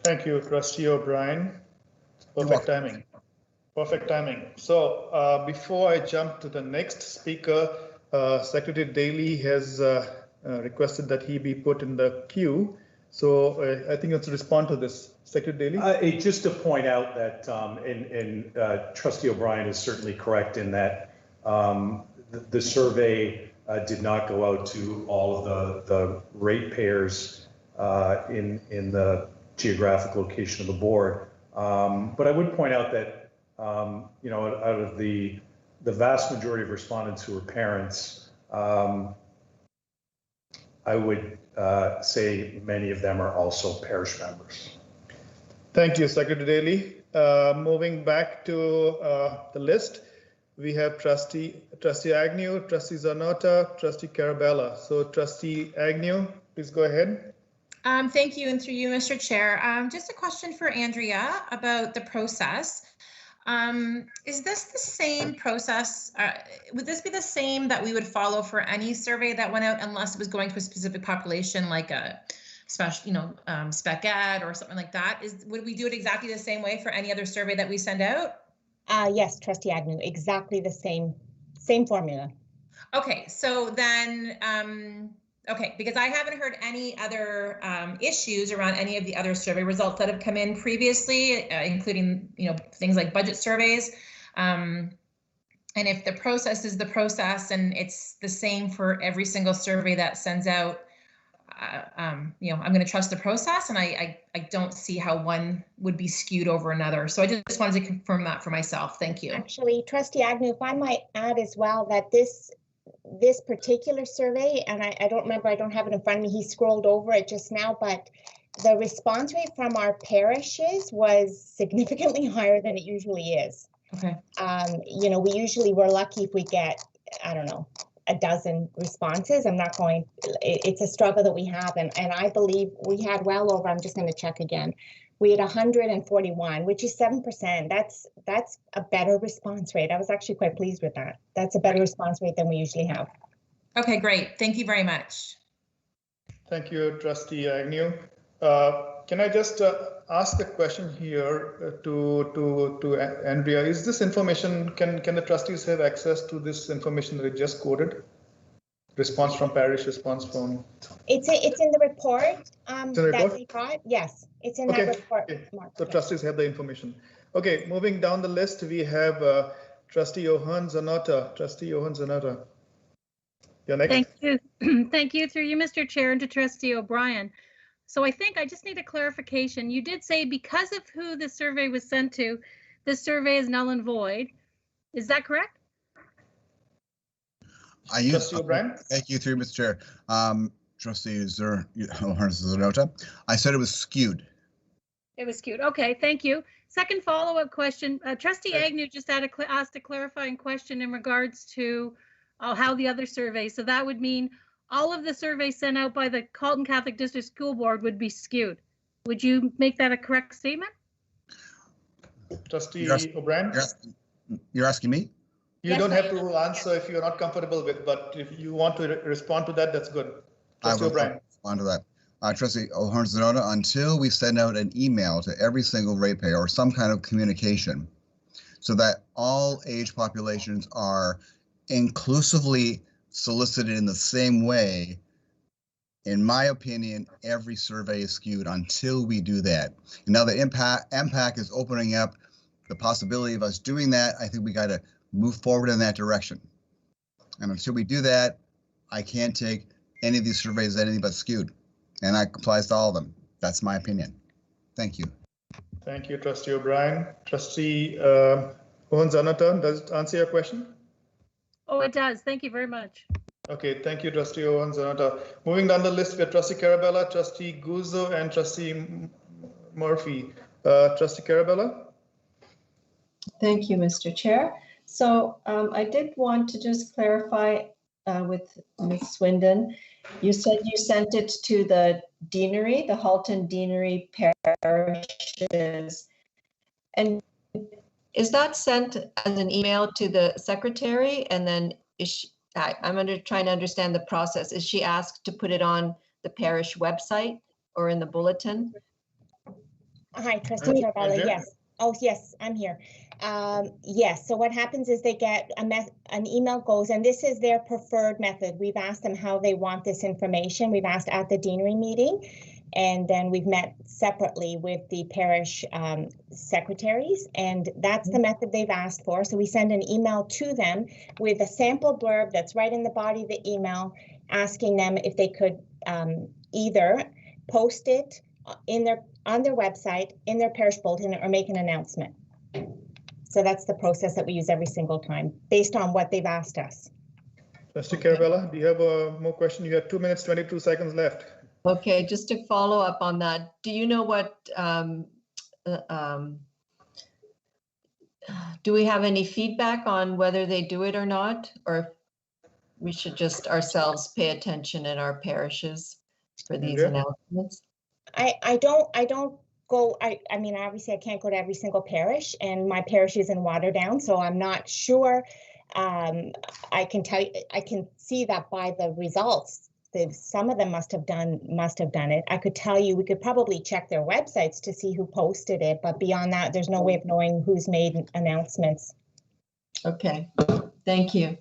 Thank you, Trustee O'Brien. Perfect timing. Perfect timing. So before I jump to the next speaker, Secretary Daly has requested that he be put in the queue. So I think let's respond to this. Secretary Daly? Just to point out that, Trustee O'Brien is certainly correct in that the survey did not go out to all of the ratepayers in the geographic location of the board. But I would point out that, out of the vast majority of respondents who are parents, I would say many of them are also parish members. Thank you, Secretary Daly. Moving back to the list, we have Trustee Agnew, Trustee Zanota, Trustee Carabella. So Trustee Agnew, please go ahead. Thank you, and through you, Mr. Chair. Just a question for Andrea about the process. Is this the same process? Would this be the same that we would follow for any survey that went out, unless it was going to a specific population, like a special, spec ed or something like that? Would we do it exactly the same way for any other survey that we send out? Yes, Trustee Agnew, exactly the same formula. Okay, so then, okay, because I haven't heard any other issues around any of the other survey results that have come in previously, including, things like budget surveys. And if the process is the process and it's the same for every single survey that sends out, I'm going to trust the process, and I don't see how one would be skewed over another. So I just wanted to confirm that for myself. Thank you. Actually, Trustee Agnew, if I might add as well that this particular survey, and I don't remember, I don't have it in front of me, he scrolled over it just now, but the response rate from our parishes was significantly higher than it usually is. Okay. We're lucky if we get, I don't know, a dozen responses. It's a struggle that we have, and I believe we had well over, I'm just going to check again, we had 141, which is 7%. That's a better response rate. I was actually quite pleased with that. That's a better response rate than we usually have. Okay, great. Thank you very much. Thank you, Trustee Agnew. Can I just ask a question here to Andrea? Is this information, can the trustees have access to this information that I just quoted? Response from parish, response from... It's in the report. That we got. Yes, it's in that report. Okay. So trustees have the information. Okay, moving down the list, we have Trustee Johan Zanota. Trustee Johan Zanota. You're next. Thank you. Thank you, through you, Mr. Chair, and to Trustee O'Brien. So I think I just need a clarification. You did say because of who the survey was sent to, this survey is null and void. Is that correct? Trustee O'Brien? Thank you, through Mr. Chair. Trustee Zanota, I said it was skewed. It was skewed. Okay, thank you. Second follow-up question. Trustee Agnew just asked a clarifying question in regards to how the other survey. So that would mean all of the surveys sent out by the Carleton Catholic District School Board would be skewed. Would you make that a correct statement? Trustee You're O'Brien? You're asking me? You Yes, don't I have am. to answer if you're not comfortable with, but if you want to respond to that, that's good. I Trustee will O'Brien. respond to that. Trustee O'Brien, until we send out an email to every single ratepayer or some kind of communication so that all age populations are inclusively solicited in the same way, in my opinion, every survey is skewed until we do that. And now that MPAC is opening up the possibility of us doing that, I think we got to move forward in that direction. And until we do that, I can't take any of these surveys as anything but skewed. And that applies to all of them. That's my opinion. Thank you. Thank you, Trustee O'Brien. Trustee Owen-Zanata, does it answer your question? Oh, it does. Thank you very much. Okay, thank you, Trustee Owen-Zanata. Moving down the list, we have Trustee Carabella, Trustee Guzzo, and Trustee Murphy. Trustee Carabella? Thank you, Mr. Chair. So I did want to just clarify with Ms. Swindon. You said you sent it to the deanery, the Halton Deanery parishes. And is that sent as an email to the secretary? And then is she, I'm trying to understand the process. Is she asked to put it on the parish website or in the bulletin? Hi, Trustee Carabella. Yes. Oh, yes, I'm here. Yes, so what happens is they get an email goes, and this is their preferred method. We've asked them how they want this information. We've asked at the deanery meeting, and then we've met separately with the parish secretaries, and that's the method they've asked for. So we send an email to them with a sample blurb that's right in the body of the email, asking them if they could either post it on their website, in their parish bulletin, or make an announcement. So that's the process that we use every single time, based on what they've asked us. Trustee Carabella, do you have more question? You have 2 minutes, 22 seconds left. Okay, just to follow up on that, do you know what, do we have any feedback on whether they do it or not? Or we should just ourselves pay attention in our parishes for these announcements? I don't go, I mean, obviously I can't go to every single parish, and my parish is in Waterdown, so I'm not sure. I can tell you, I can see that by the results, some of them must have done it. I could tell you, we could probably check their websites to see who posted it, but beyond that, there's no way of knowing who's made announcements. Okay, thank you.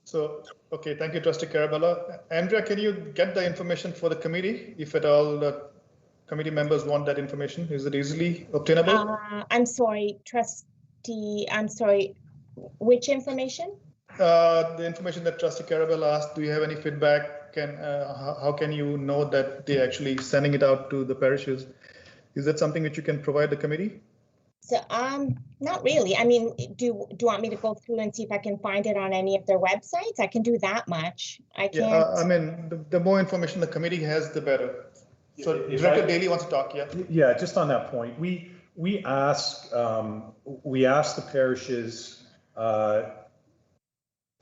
So, okay, thank you, Trustee Carabella. Andrea, can you get the information for the committee, if at all the committee members want that information? Is it easily obtainable? I'm sorry, Trustee, I'm sorry, which information? The information that Trustee Carabella asked, do you have any feedback? How can you know that they're actually sending it out to the parishes? Is that something which you can provide the committee? So, not really. I mean, do you want me to go through and see if I can find it on any of their websites? I can do that much. I can't. Yeah, I mean, the more information the committee has, the better. So Director Daly wants to talk, yeah? Yeah, just on that point, we ask the parishes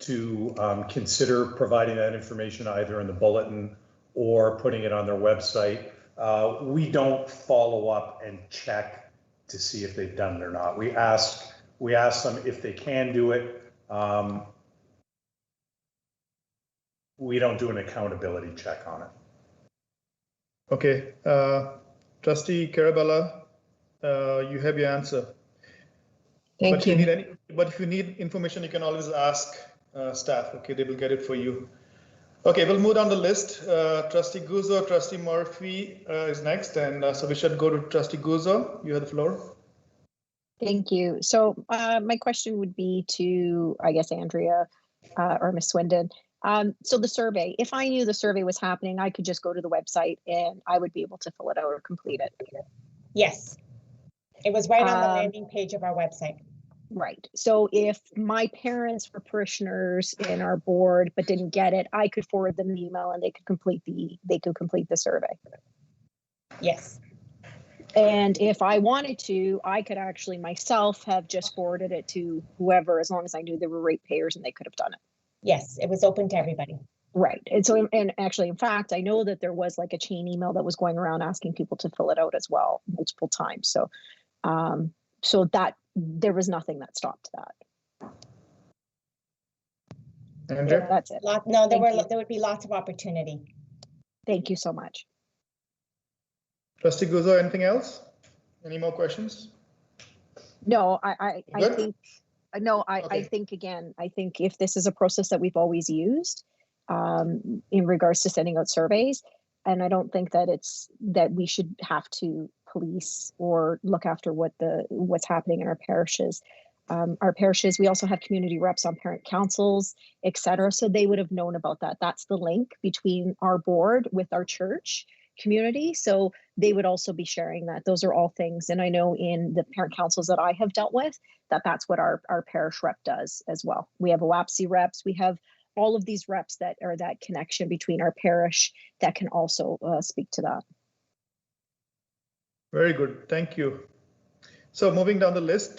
to consider providing that information either in the bulletin or putting it on their website. We don't follow up and check to see if they've done it or not. We ask them if they can do it. We don't do an accountability check on it. Okay, Trustee Carabella, you have your answer. Thank you. But if you need information, you can always ask staff. Okay, they will get it for you. Okay, we'll move down the list. Trustee Guzzo, Trustee Murphy is next, and so we should go to Trustee Guzzo. You have the floor. Thank you. So my question would be to, I guess, Andrea or Ms. Swindon. So the survey, if I knew the survey was happening, I could just go to the website and I would be able to fill it out or complete it. Yes, it was right on the landing page of our website. Right. So if my parents were parishioners in our board but didn't get it, I could forward them an email and they could complete the survey. Yes. And if I wanted to, I could actually myself have just forwarded it to whoever, as long as I knew they were ratepayers and they could have done it. Yes, it was open to everybody. Right. And so, and actually, in fact, I know that there was like a chain email that was going around asking people to fill it out as well multiple times. So, so that there was nothing that stopped that. Andrea? That's it. No, Thank you. there would be lots of opportunity. Thank you so much. Trustee Guzzo, anything else? Any more questions? No, I Good? think, no, I Okay. think, again, I think if this is a process that we've always used in regards to sending out surveys, and I don't think that that we should have to police or look after what's happening in our parishes. Our parishes, we also have community reps on parent councils, et cetera. So they would have known about that. That's the link between our board with our church community. So they would also be sharing that. Those are all things. And I know in the parent councils that I have dealt with, that's what our parish rep does as well. We have OAPC reps. We have all of these reps that are that connection between our parish that can also speak to that. Very good. Thank you. So moving down the list,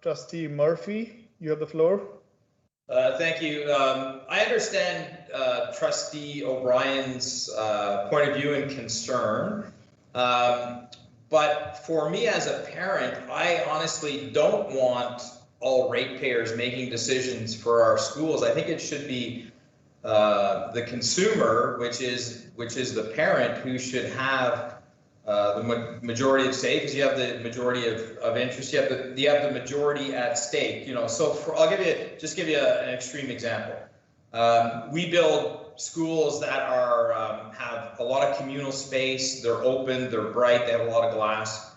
Trustee Murphy, you have the floor. Thank you. I understand Trustee O'Brien's point of view and concern, but for me as a parent, I honestly don't want all ratepayers making decisions for our schools. I think it should be the consumer, which is the parent, who should have the majority of say, because you have the majority of interest, you have the majority at stake. You know, so I'll give you an extreme example. We build schools that are have a lot of communal space. They're open, they're bright, they have a lot of glass.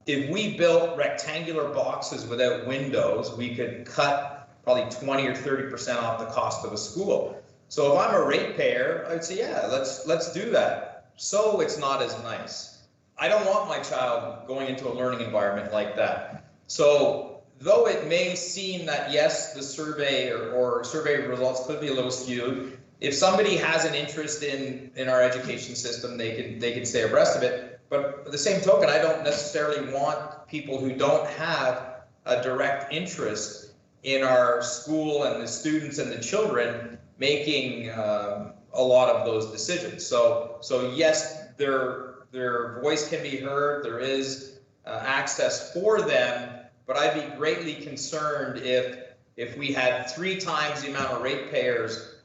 If we built rectangular boxes without windows, we could cut probably 20 or 30% off the cost of a school. So if I'm a ratepayer, I'd say, yeah, let's do that. So it's not as nice. I don't want my child going into a learning environment like that. So though it may seem that yes, the survey or survey results could be a little skewed, if somebody has an interest in our education system, they can stay abreast of it. But by the same token, I don't necessarily want people who don't have a direct interest in our school and the students and the children making a lot of those decisions. So yes, their voice can be heard. There is access for them, but I'd be greatly concerned if we had 3 times the amount of ratepayers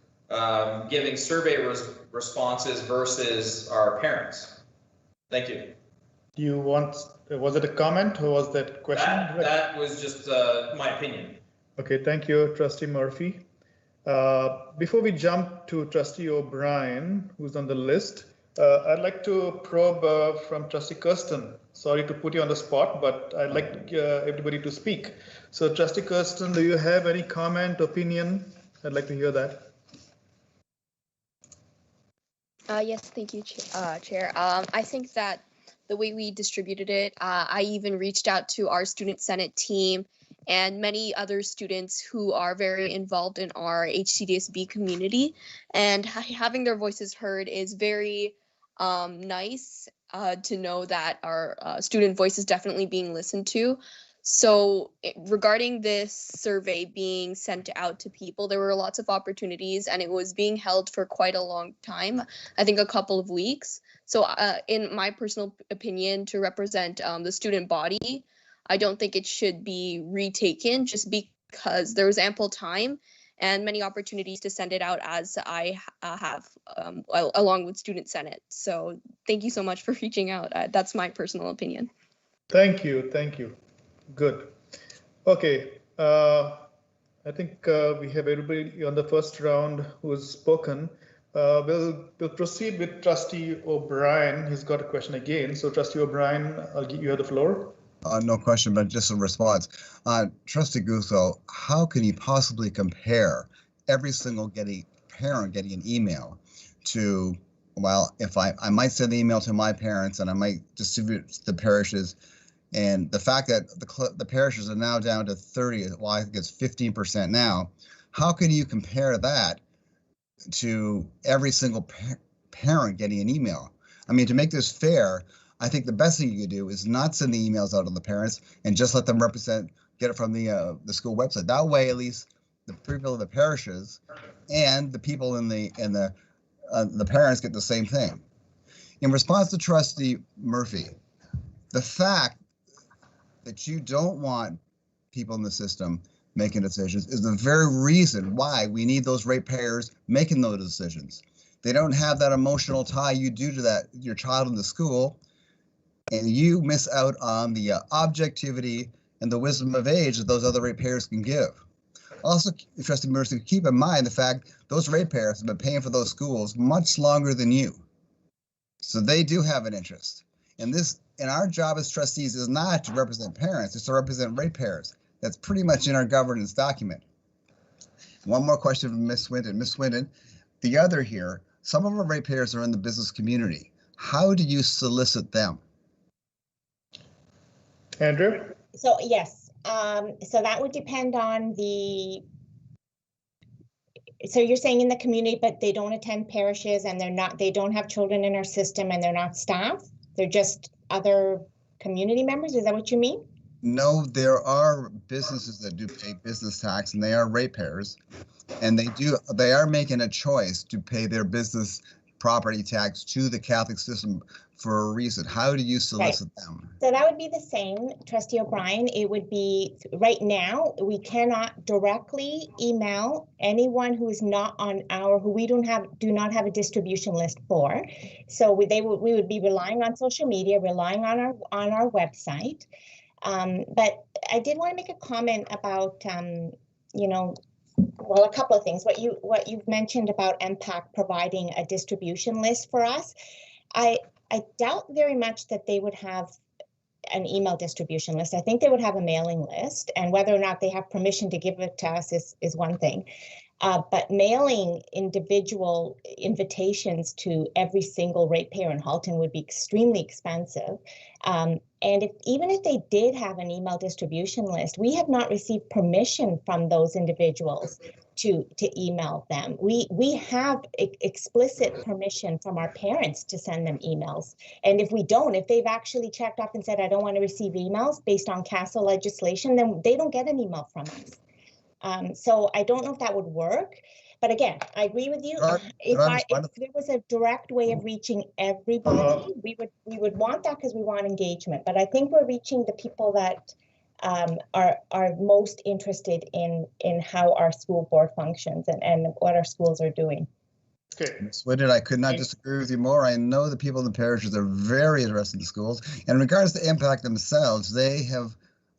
giving survey responses versus our parents. Thank you. Was it a comment or was that a question? That was just my opinion. Okay, thank you, Trustee Murphy. Before we jump to Trustee O'Brien, who's on the list, I'd like to probe from Trustee Kirsten. Sorry to put you on the spot, but I'd like everybody to speak. So Trustee Kirsten, do you have any comment, opinion? I'd like to hear that. Yes, thank you, Chair. I think that the way we distributed it, I even reached out to our Student Senate team and many other students who are very involved in our HCDSB community, and having their voices heard is very nice to know that our student voice is definitely being listened to. So regarding this survey being sent out to people, there were lots of opportunities and it was being held for quite a long time, I think a couple of weeks. So in my personal opinion, to represent the student body, I don't think it should be retaken just because there was ample time and many opportunities to send it out as I have along with Student Senate. So thank you so much for reaching out. That's my personal opinion. Thank you. Thank you. Good. Okay. I think we have everybody on the first round who has spoken. We'll proceed with Trustee O'Brien. He's got a question again. So Trustee O'Brien, I'll give you the floor. No question, but just a response. Trustee Guzzo, how can you possibly compare every single parent getting an email to, well, if I might send the email to my parents and I might distribute to the parishes, and the fact that the parishes are now down to 30, well, I think it's 15% now. How can you compare that to every single parent getting an email? I mean, to make this fair, I think the best thing you could do is not send the emails out to the parents and just let them get it from the school website. That way, at least the people of the parishes, and the people in the parents get the same thing. In response to Trustee Murphy, the fact that you don't want people in the system making decisions is the very reason why we need those ratepayers making those decisions. They don't have that emotional tie you do to that your child in the school, and you miss out on the objectivity and the wisdom of age that those other ratepayers can give. Also, Trustee Murphy, keep in mind the fact those ratepayers have been paying for those schools much longer than you. So they do have an interest. And our job as trustees is not to represent parents, it's to represent ratepayers. That's pretty much in our governance document. One more question from Ms. Swinton. Ms. Swinton, the other here, some of our ratepayers are in the business community. How do you solicit them? Andrew? So yes, so that would depend on so you're saying in the community, but they don't attend parishes and they don't have children in our system and they're not staff? They're just other community members? Is that what you mean? No, there are businesses that do pay business tax and they are ratepayers, and they are making a choice to pay their business property tax to the Catholic system for a reason. How do you solicit them? So that would be the same, Trustee O'Brien. It would be, right now, we cannot directly email anyone who is not on who we do not have a distribution list for. So we would be relying on social media, relying on our website. But I did want to make a comment about, well, a couple of things. What you've mentioned about MPAC providing a distribution list for us, I doubt very much that they would have an email distribution list. I think they would have a mailing list, and whether or not they have permission to give it to us is one thing. But mailing individual invitations to every single ratepayer in Halton would be extremely expensive. And even if they did have an email distribution list, we have not received permission from those individuals to email them. We have explicit permission from our parents to send them emails. And if they've actually checked up and said, I don't want to receive emails based on CASA legislation, then they don't get an email from us. So I don't know if that would work. But again, I agree with you. If there was a direct way of reaching everybody, we would want that because we want engagement. But I think we're reaching the people that are most interested in how our school board functions and what our schools are doing. Okay. Ms. Whitted, I could not disagree with you more. I know the people in the parishes are very interested in the schools. And in regards to impact themselves,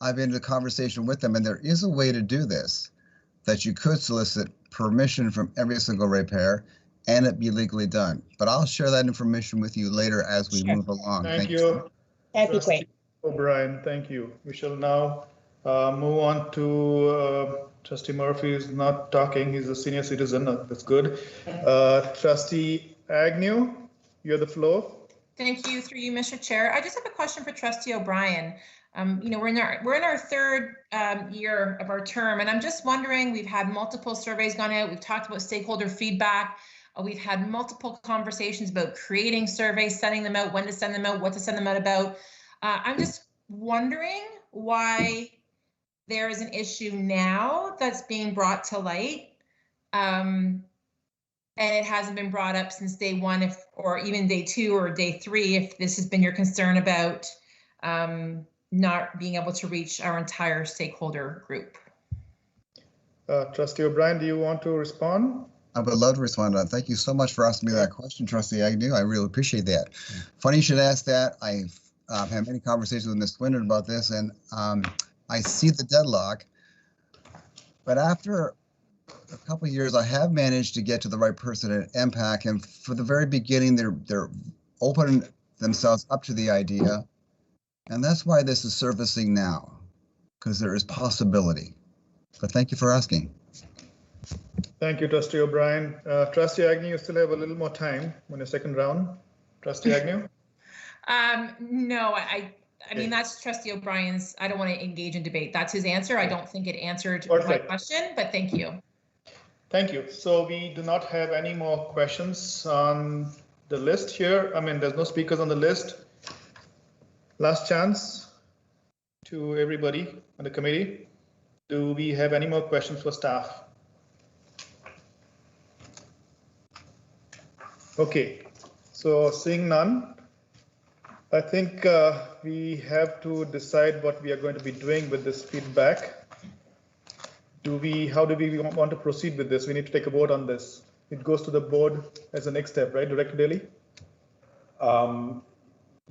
I've been in a conversation with them, and there is a way to do this, that you could solicit permission from every single ratepayer and it be legally done. But I'll share that information with you later as we move along. Thank you. That'd be great. O'Brien, thank you. We shall now move on to Trustee Murphy is not talking. He's a senior citizen. That's good. Trustee Agnew, you have the floor. Thank you, through you, Mr. Chair. I just have a question for Trustee O'Brien. We're in our third year of our term, and I'm just wondering, we've had multiple surveys gone out. We've talked about stakeholder feedback. We've had multiple conversations about creating surveys, sending them out, when to send them out, what to send them out about. I'm just wondering why there is an issue now that's being brought to light. And it hasn't been brought up since day one, or even day 2 or day 3, if this has been your concern about not being able to reach our entire stakeholder group. Trustee O'Brien, do you want to respond? I would love to respond to that. Thank you so much for asking me that question, Trustee Agnew. I really appreciate that. Funny you should ask that. I've had many conversations with Ms. Swindon about this, and I see the deadlock. But after a couple of years, I have managed to get to the right person at MPAC, and for the very beginning, they're opening themselves up to the idea. And that's why this is surfacing now, because there is possibility. But thank you for asking. Thank you, Trustee O'Brien. Trustee Agnew, you still have a little more time on your second round. Trustee Agnew? No, I mean, that's Trustee O'Brien's. I don't want to engage in debate. That's his answer. I don't think it answered my question, but thank you. Thank you. So we do not have any more questions on the list here. I mean, there's no speakers on the list. Last chance to everybody on the committee. Do we have any more questions for staff? Okay, so seeing none, I think we have to decide what we are going to be doing with this feedback. How do we want to proceed with this? We need to take a vote on this. It goes to the board as the next step, right, Director Daly?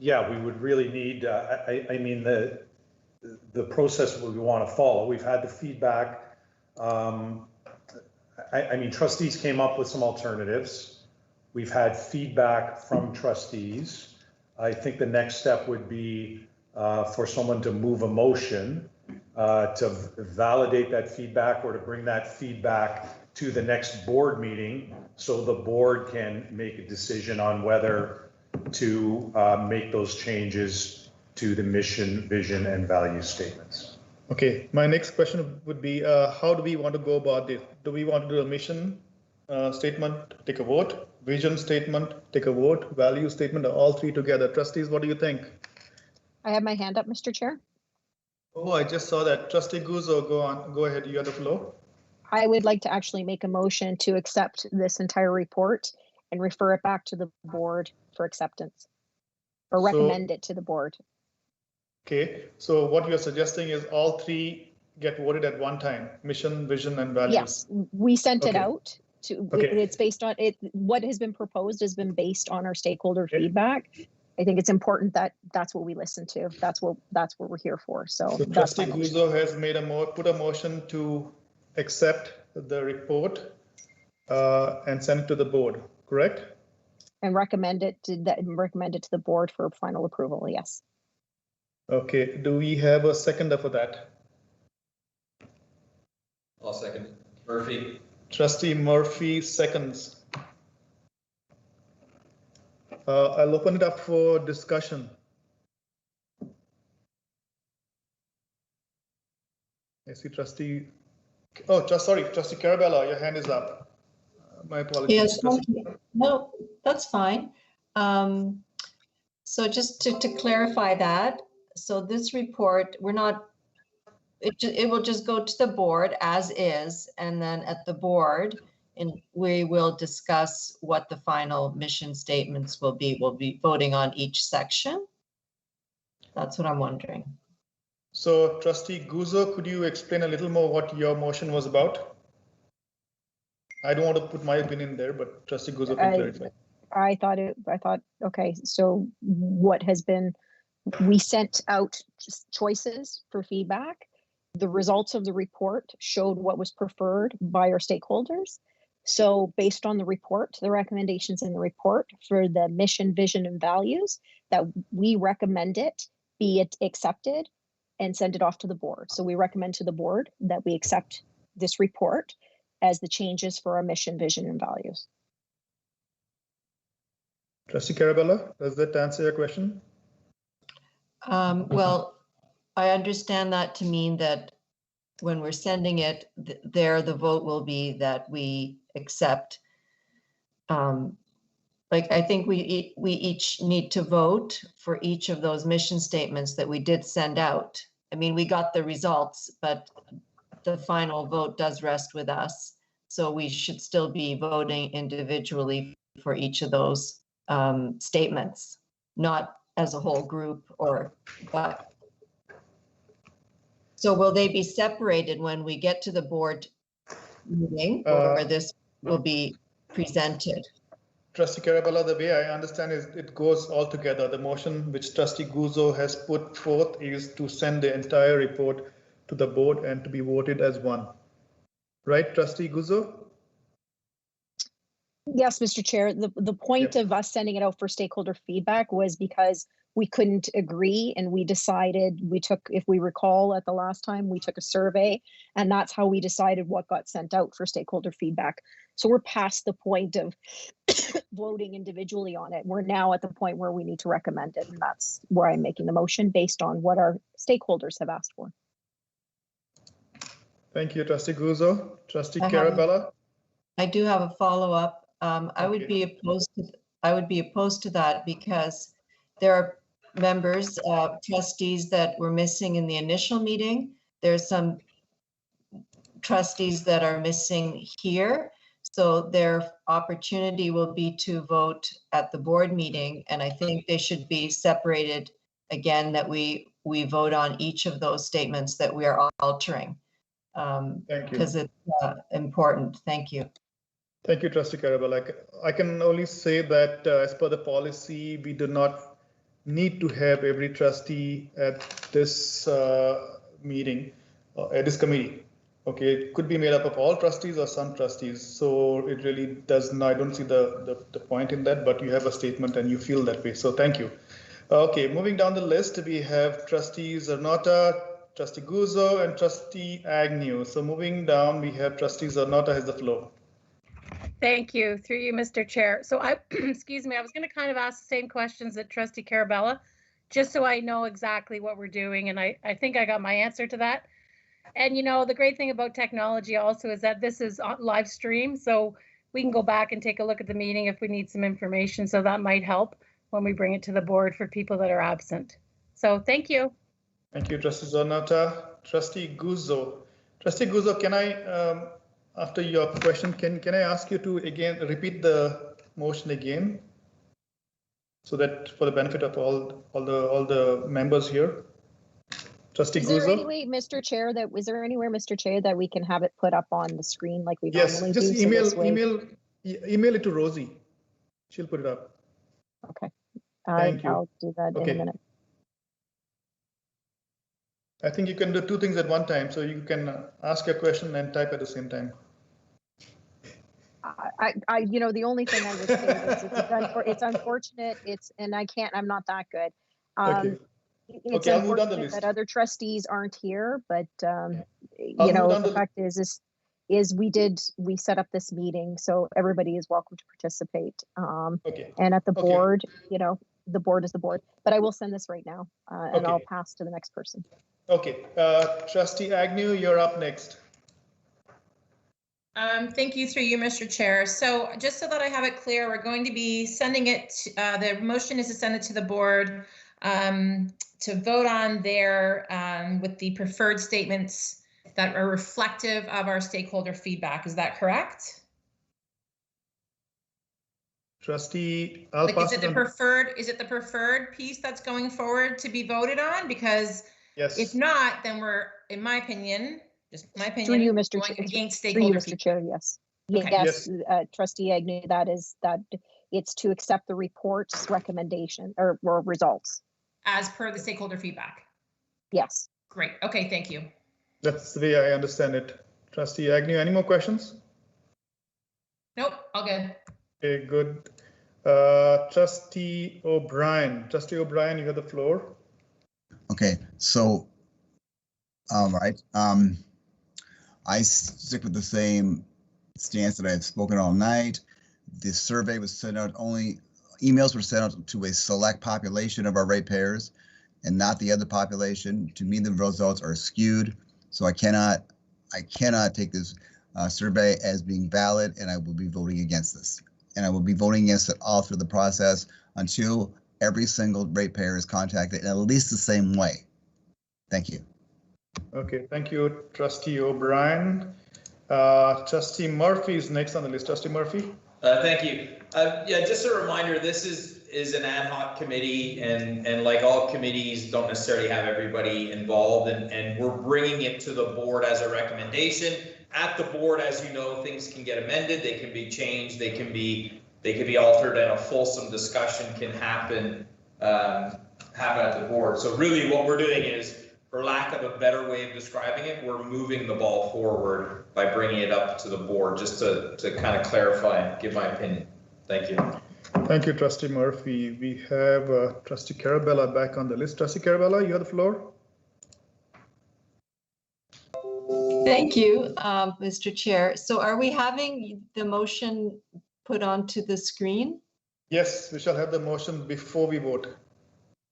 Yeah, we would really need, I mean, the process we want to follow. We've had the feedback. I mean, trustees came up with some alternatives. We've had feedback from trustees. I think the next step would be for someone to move a motion to validate that feedback or to bring that feedback to the next board meeting so the board can make a decision on whether to make those changes to the mission, vision, and value statements. Okay, my next question would be, how do we want to go about this? Do we want to do a mission statement, take a vote, vision statement, take a vote, value statement, or all three together? Trustees, what do you think? I have my hand up, Mr. Chair. Oh, I just saw that. Trustee Guzzo, go ahead, you have the floor. I would like to actually make a motion to accept this entire report and refer it back to the board for acceptance, or recommend it to the board. Okay, so what you're suggesting is all three get voted at one time, mission, vision, and values. Yes, we sent it Okay. out to, Okay. it's based on it. What has been proposed has been based on our stakeholder feedback. I think it's important that that's what we listen to. That's what we're here for. So that's Trustee my motion. Guzzo has made put a motion to accept the report and send it to the board, correct? And recommend it to the board for final approval. Yes. Okay, do we have a seconder for that? I'll second it. Murphy. Trustee Murphy seconds. I'll open it up for discussion. I see Trustee, sorry, Trustee Carabella, your hand is up. My apologies. Yes, no, that's fine. So just to clarify that, so this report, it will just go to the board as is, and then at the board, and we will discuss what the final mission statements will be. We'll be voting on each section. That's what I'm wondering. So Trustee Guzzo, could you explain a little more what your motion was about? I don't want to put my opinion there, but Trustee Guzzo can clarify. I thought, okay, so what has been, we sent out choices for feedback. The results of the report showed what was preferred by our stakeholders. So based on the report, the recommendations in the report for the mission, vision, and values, that we recommend it be accepted and send it off to the board. So we recommend to the board that we accept this report as the changes for our mission, vision, and values. Trustee Carabella, does that answer your question? Well, I understand that to mean that when we're sending it, the vote will be that we accept. Like, I think we each need to vote for each of those mission statements that we did send out. I mean, we got the results, but the final vote does rest with us. So we should still be voting individually for each of those statements, not as a whole group but. So will they be separated when we get to the board meeting, or this will be presented? Trustee Carabella, the way I understand is it goes all together. The motion which Trustee Guzzo has put forth is to send the entire report to the board and to be voted as one. Right, Trustee Guzzo? Yes, Mr. Chair. The point of us sending it out for stakeholder feedback was because we couldn't agree, and we decided, if we recall at the last time, we took a survey, and that's how we decided what got sent out for stakeholder feedback. So we're past the point of voting individually on it. We're now at the point where we need to recommend it, and that's where I'm making the motion based on what our stakeholders have asked for. Thank you, Trustee Guzzo. Trustee Carabella? I do have a follow-up. I would be opposed to that because there are members, trustees that were missing in the initial meeting. There's some trustees that are missing here. So their opportunity will be to vote at the board meeting, and I think they should be separated again, that we vote on each of those statements that we are altering. Thank you. Because it's important. Thank you. Thank you, Trustee Carabella. I can only say that as per the policy, we do not need to have every trustee at this meeting, at this committee. Okay, it could be made up of all trustees or some trustees. So it really does not, I don't see the point in that, but you have a statement and you feel that way. So thank you. Okay, moving down the list, we have Trustees Zarnota, Trustee Guzzo, and Trustee Agnew. So moving down, we have Trustee Zarnota has the floor. Thank you, through you, Mr. Chair. So I, excuse me, I was going to kind of ask the same questions that Trustee Carabella, just so I know exactly what we're doing. And I think I got my answer to that. And you know, the great thing about technology also is that this is live stream, so we can go back and take a look at the meeting if we need some information. So that might help when we bring it to the board for people that are absent. So thank you. Thank you, Trustee Zarnota. Trustee Guzzo. Trustee Guzzo, can I, after your question, can I ask you to again repeat the motion again, so that for the benefit of all the members here? Trustee Is there Guzzo? any way, Mr. Chair, is there anywhere, Mr. Chair, that we can have it put up on the screen like we Yes, normally just do? email it to Rosie. She'll put it up. Okay. Thank you. I'll do that in a minute. I think you can do two things at one time, so you can ask your question and type at the same time. You know, the only thing I would say is it's unfortunate. And I'm not that good. Okay. It's Okay, I'll move down the unfortunate list. that other trustees aren't here, but I'll you know, move down the fact is we set up this meeting, so everybody is welcome to participate. Okay. And at the board, you know, the board is the board. But I will send this right now, and I'll pass to the next person. Okay, Trustee Agnew, you're up next. Thank you, through you, Mr. Chair. So just so that I have it clear, we're going to be sending it, the motion is to send it to the board to vote on there with the preferred statements that are reflective of our stakeholder feedback. Is that correct? Trustee, I'll like, pass is it the preferred piece that's going forward to be voted on? Because yes. If not, then we're, in my opinion, just my opinion, Through you, Mr. going against Through you, stakeholder Mr. feedback. Chair, yes. Okay. Yes, Trustee Agnew, that it's to accept the report's recommendation or results. As per the stakeholder feedback. Yes. Great. Okay, thank you. That's the way I understand it. Trustee Agnew, any more questions? Nope, all good. Okay, good. Trustee OBrien. Trustee OBrien, you have the floor. Okay, so, all right. I stick with the same stance that I've spoken all night. The survey was sent out emails were sent out to a select population of our ratepayers and not the other population. To me, the results are skewed. So I cannot take this survey as being valid, and I will be voting against this. And I will be voting against it all through the process until every single ratepayer is contacted in at least the same way. Thank you. Okay, thank you, Trustee OBrien. Trustee Murphy is next on the list. Trustee Murphy. Thank you. Yeah, just a reminder, this is an ad hoc committee, and like all committees, don't necessarily have everybody involved, and we're bringing it to the board as a recommendation. At the board, as you know, things can get amended, they can be changed, they can be altered, and a fulsome discussion can happen at the board. So really what we're doing is, for lack of a better way of describing it, we're moving the ball forward by bringing it up to the board, just to kind of clarify and give my opinion. Thank you. Thank you, Trustee Murphy. We have Trustee Carabella back on the list. Trustee Carabella, you have the floor. Thank you, Mr. Chair. So are we having the motion put onto the screen? Yes, we shall have the motion before we vote.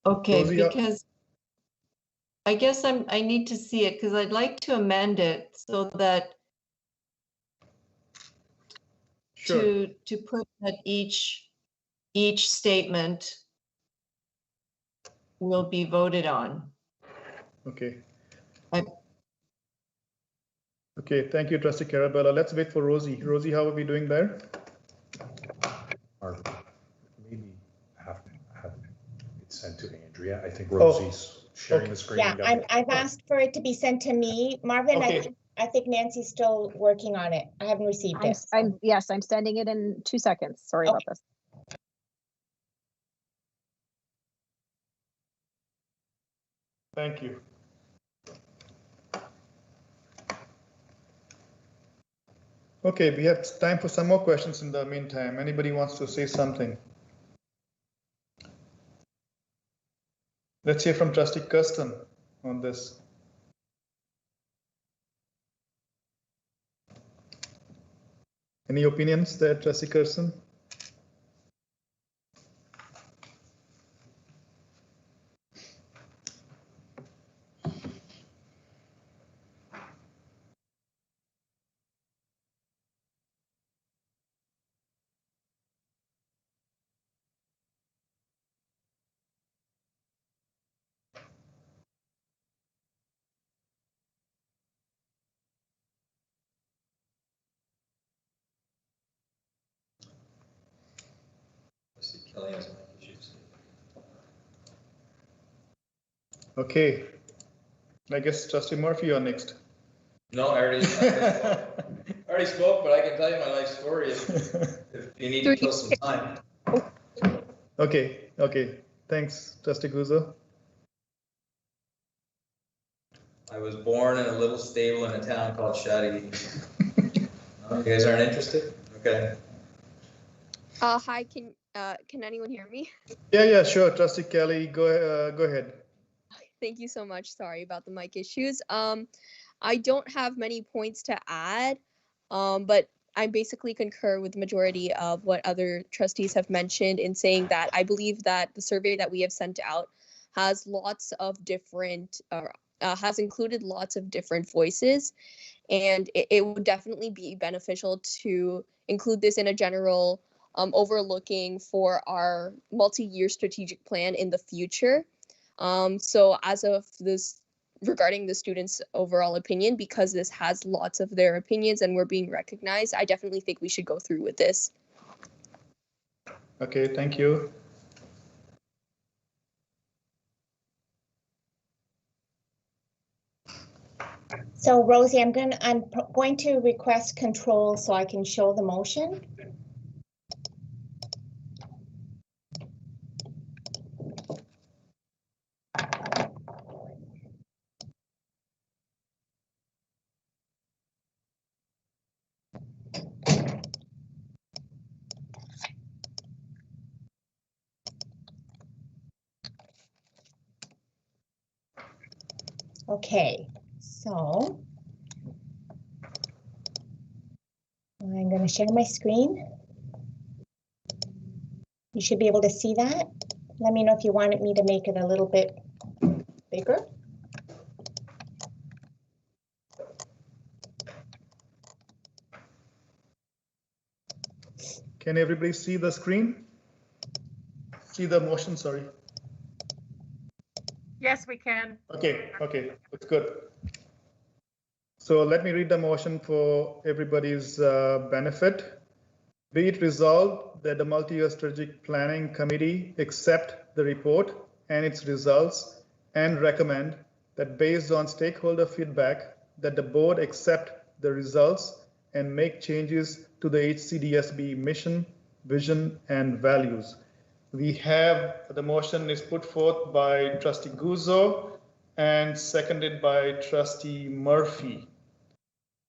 Okay, Rosie, because I guess I need to see it because I'd like to amend it so that sure. to put that each statement will be voted on. Okay. Okay, thank you, Trustee Carabella. Let's wait for Rosie. Rosie, how are we doing there? Or maybe have it sent to Andrea. I think Rosie's sharing the screen. Yeah, I've asked for it to be sent to me. Marvin, Okay. I think Nancy's still working on it. I haven't received it. Yes, I'm sending it in 2 seconds. Sorry about this. Thank you. Okay, we have time for some more questions in the meantime. Anybody wants to say something? Let's hear from Trustee Kirsten on this. Any opinions there, Trustee Kirsten? Kelly has mic issues. Okay. I guess Trustee Murphy, you're next. No, I already spoke, but I can tell you my life story if you need to kill some time. Okay. Thanks, Trustee Guzzo. I was born in a little stable in a town called Shady. You guys aren't interested? Okay. Hi, can anyone hear me? Yeah, sure. Trustee Kelly, go ahead. Thank you so much. Sorry about the mic issues. I don't have many points to add, but I basically concur with the majority of what other trustees have mentioned in saying that I believe that the survey that we have sent out has lots of different, has included lots of different voices, and it would definitely be beneficial to include this in a general overlooking for our multi-year strategic plan in the future. So as of this, regarding the students' overall opinion, because this has lots of their opinions and we're being recognized, I definitely think we should go through with this. Okay, thank you. So Rosie, I'm going to request control so I can show the motion. Okay, so I'm going to share my screen. You should be able to see that. Let me know if you wanted me to make it a little bit bigger. Can everybody see the screen? See the motion, sorry. Yes, we can. Okay, that's good. So let me read the motion for everybody's benefit. Be it resolved that the multi-year strategic planning committee accept the report and its results and recommend that based on stakeholder feedback that the board accept the results and make changes to the HCDSB mission, vision, and values. We have the motion is put forth by Trustee Guzzo and seconded by Trustee Murphy.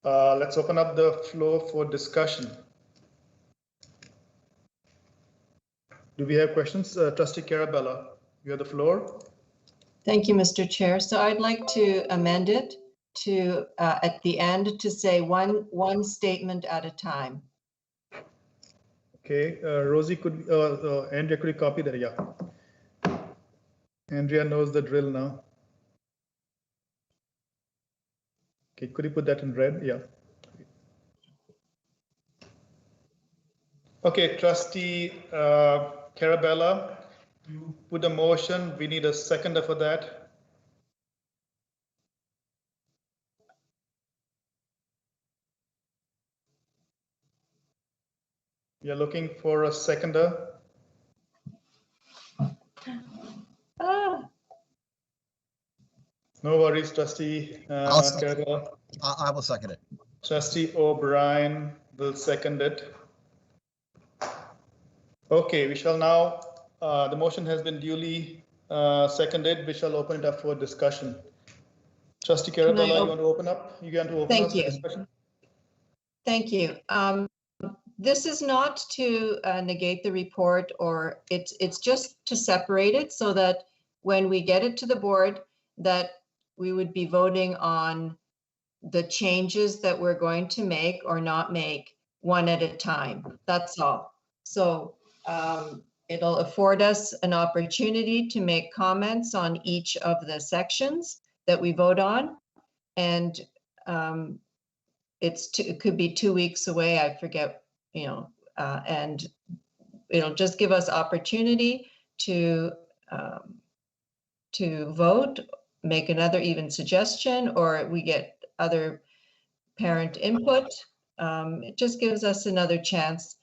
Let's open up the floor for discussion. Do we have questions? Trustee Carabella, you have the floor. Thank you, Mr. Chair. So I'd like to amend it to, at the end, to say one statement at a time. Okay, Rosie, Andrea, could you copy that? Yeah. Andrea knows the drill now. Okay, could you put that in red? Yeah. Okay, Trustee Carabella, you put a motion. We need a seconder for that. We are looking for a seconder. No worries, Trustee Carabella. I will second it. Trustee OBrien will second it. Okay, we shall now, the motion has been duly seconded. We shall open it up for discussion. Trustee Carabella, you want to open up? You want to open up the discussion? Thank you. This is not to negate the report, or it's just to separate it so that when we get it to the board, that we would be voting on the changes that we're going to make or not make one at a time. That's all. So it'll afford us an opportunity to make comments on each of the sections that we vote on. And it could be 2 weeks away. I forget, and it'll just give us opportunity to vote, make another even suggestion, or we get other parent input. It just gives us another chance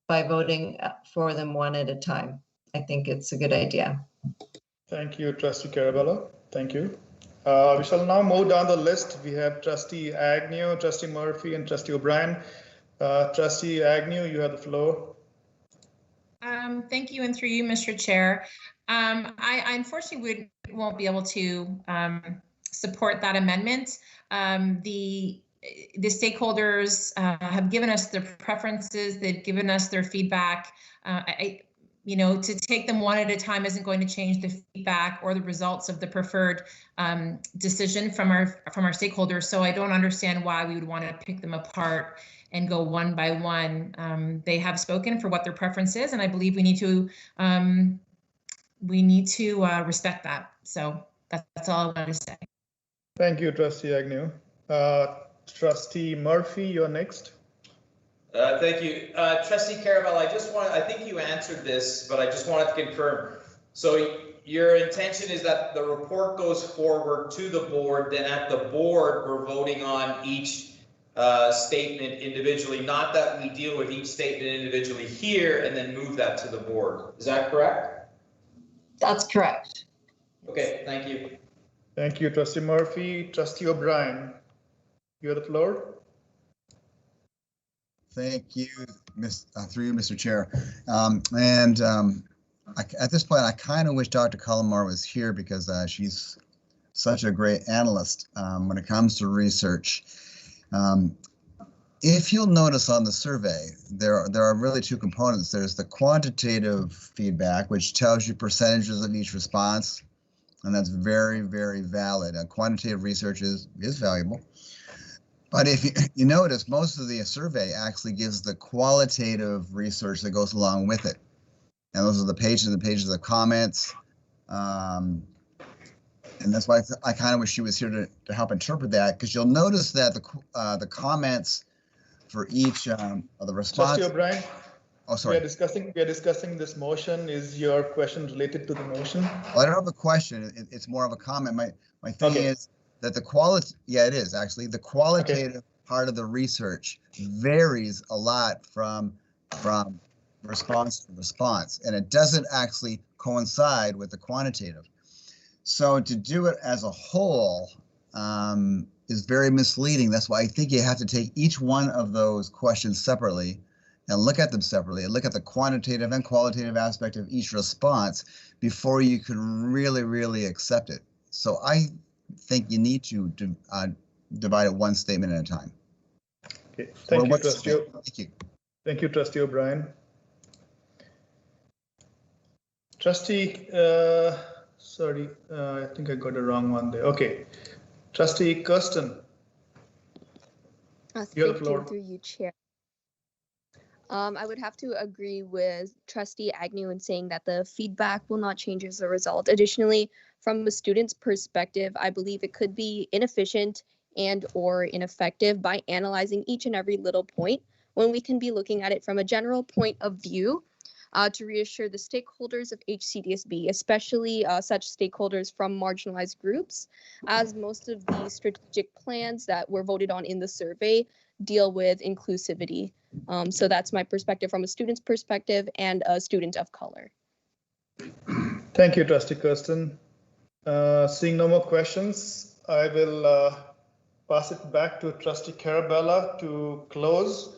by voting for them one at a time. I think it's a good idea. Thank you, Trustee Carabella. Thank you. We shall now move down the list. We have Trustee Agnew, Trustee Murphy, and Trustee OBrien. Trustee Agnew, you have the floor. Thank you, and through you, Mr. Chair. I unfortunately won't be able to support that amendment. The stakeholders have given us their preferences. They've given us their feedback. To take them one at a time isn't going to change the feedback or the results of the preferred decision from our stakeholders. So I don't understand why we would want to pick them apart and go one by one. They have spoken for what their preference is, and I believe we need to respect that. So that's all I wanted to say. Thank you, Trustee Agnew. Trustee Murphy, you're next. Thank you. Trustee Carabella, I think you answered this, but I just wanted to confirm. So your intention is that the report goes forward to the board, then at the board, we're voting on each statement individually, not that we deal with each statement individually here and then move that to the board. Is that correct? That's correct. Okay, thank you. Thank you, Trustee Murphy. Trustee OBrien, you have the floor. Thank you, through you, Mr. Chair. At this point, I kind of wish Dr. Cullimore was here because she's such a great analyst when it comes to research. If you'll notice on the survey, there are really two components. There's the quantitative feedback, which tells you percentages of each response, and that's very, very valid. Quantitative research is valuable. But if you notice, most of the survey actually gives the qualitative research that goes along with it. And those are the pages of comments. And that's why I kind of wish she was here to help interpret that, because you'll notice that the comments for each of the response. Trustee OBrien. Oh, sorry. We are discussing this motion. Is your question related to the motion? Well, I don't have a question. It's more of a comment. My thing is that the quality, it is actually the qualitative part of the research varies a lot from response to response, and it doesn't actually coincide with the quantitative. So to do it as a whole is very misleading. That's why I think you have to take each one of those questions separately and look at them separately and look at the quantitative and qualitative aspect of each response before you can really, really accept it. So I think you need to divide it one statement at a time. Okay, thank you, Trustee. Thank you. Thank you, Trustee OBrien. Trustee, sorry, I think I got the wrong one there. Okay, Trustee Kirsten. Thank you, through you, Chair. I would have to agree with Trustee Agnew in saying that the feedback will not change as a result. Additionally, from a student's perspective, I believe it could be inefficient and or ineffective by analyzing each and every little point when we can be looking at it from a general point of view. to reassure the stakeholders of HCDSB, especially such stakeholders from marginalized groups, as most of the strategic plans that were voted on in the survey deal with inclusivity. So that's my perspective from a student's perspective and a student of color. Thank you, Trustee Kirsten. Seeing no more questions, I will pass it back to Trustee Carabella to close.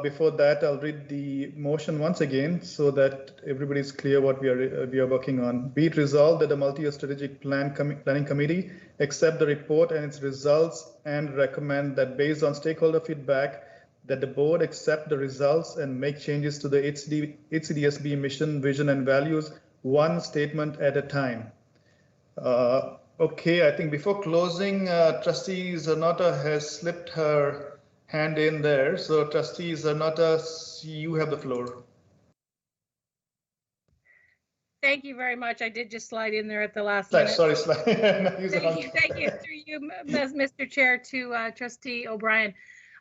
Before that, I'll read the motion once again so that everybody's clear what we are working on. Be it resolved that the multi-year strategic planning committee accept the report and its results and recommend that based on stakeholder feedback that the board accept the results and make changes to the HCDSB mission, vision, and values one statement at a time. Okay, I think before closing, Trustee Zanota has slipped her hand in there. So Trustee Zanota, you have the floor. Thank you very much. I did just slide in there at the last minute. Sorry, slide. Thank you through you, Mr. Chair, to Trustee O'Brien.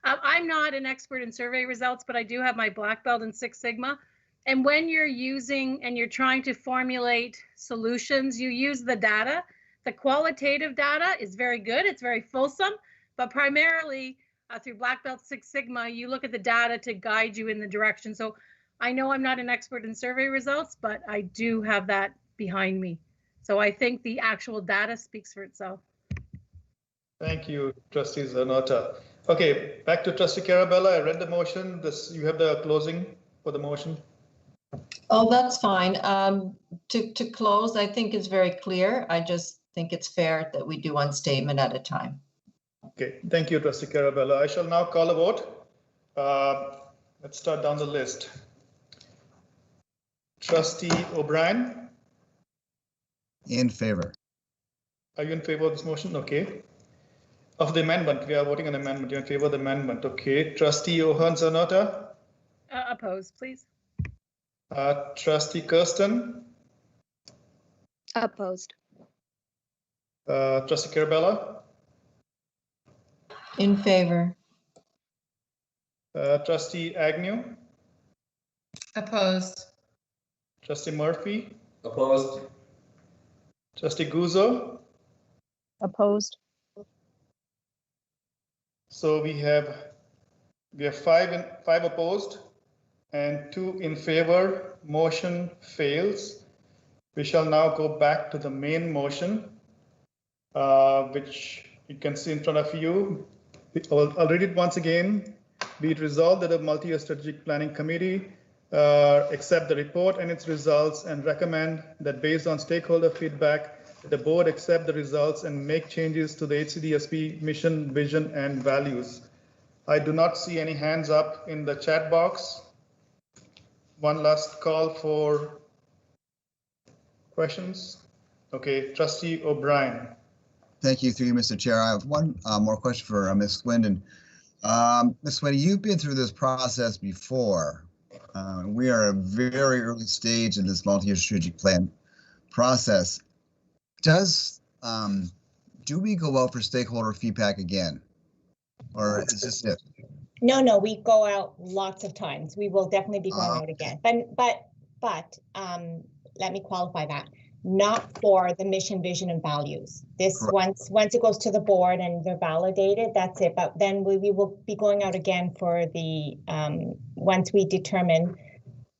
I'm not an expert in survey results, but I do have my black belt in Six Sigma. And when you're using and you're trying to formulate solutions, you use the data. The qualitative data is very good. It's very fulsome, but primarily through Black Belt Six Sigma, you look at the data to guide you in the direction. So I know I'm not an expert in survey results, but I do have that behind me. So I think the actual data speaks for itself. Thank you, Trustee Zanota. Okay, back to Trustee Carabella. I read the motion. You have the closing for the motion. Oh, that's fine. To close, I think is very clear. I just think it's fair that we do one statement at a time. Okay, thank you, Trustee Carabella. I shall now call a vote. Let's start down the list. Trustee O'Brien? In favor. Are you in favor of this motion? Okay. Of the amendment, we are voting on amendment. You're in favor of the amendment. Okay. Trustee Zanota? Opposed, please. Trustee Kirsten? Opposed. Trustee Carabella? In favor. Trustee Agnew? Opposed. Trustee Murphy? Opposed. Trustee Guzzo? Opposed. So we have five opposed and 2 in favor. Motion fails. We shall now go back to the main motion, which you can see in front of you. I'll read it once again. Be it resolved that the multi-year strategic planning committee accept the report and its results and recommend that based on stakeholder feedback, the board accept the results and make changes to the HCDSB mission, vision, and values. I do not see any hands up in the chat box. One last call for questions. Okay, Trustee O'Brien. Thank you, through you, Mr. Chair. I have one more question for Ms. Swindon. Ms. Swindon, you've been through this process before. We are at a very early stage in this multi-year strategic plan process. Do we go out for stakeholder feedback again, or is this it? No, we go out lots of times. We will definitely be going out again. But let me qualify that. Not for the mission, vision, and values. This once it goes to the board and they're validated, that's it. But then we will be going out again for the once we determine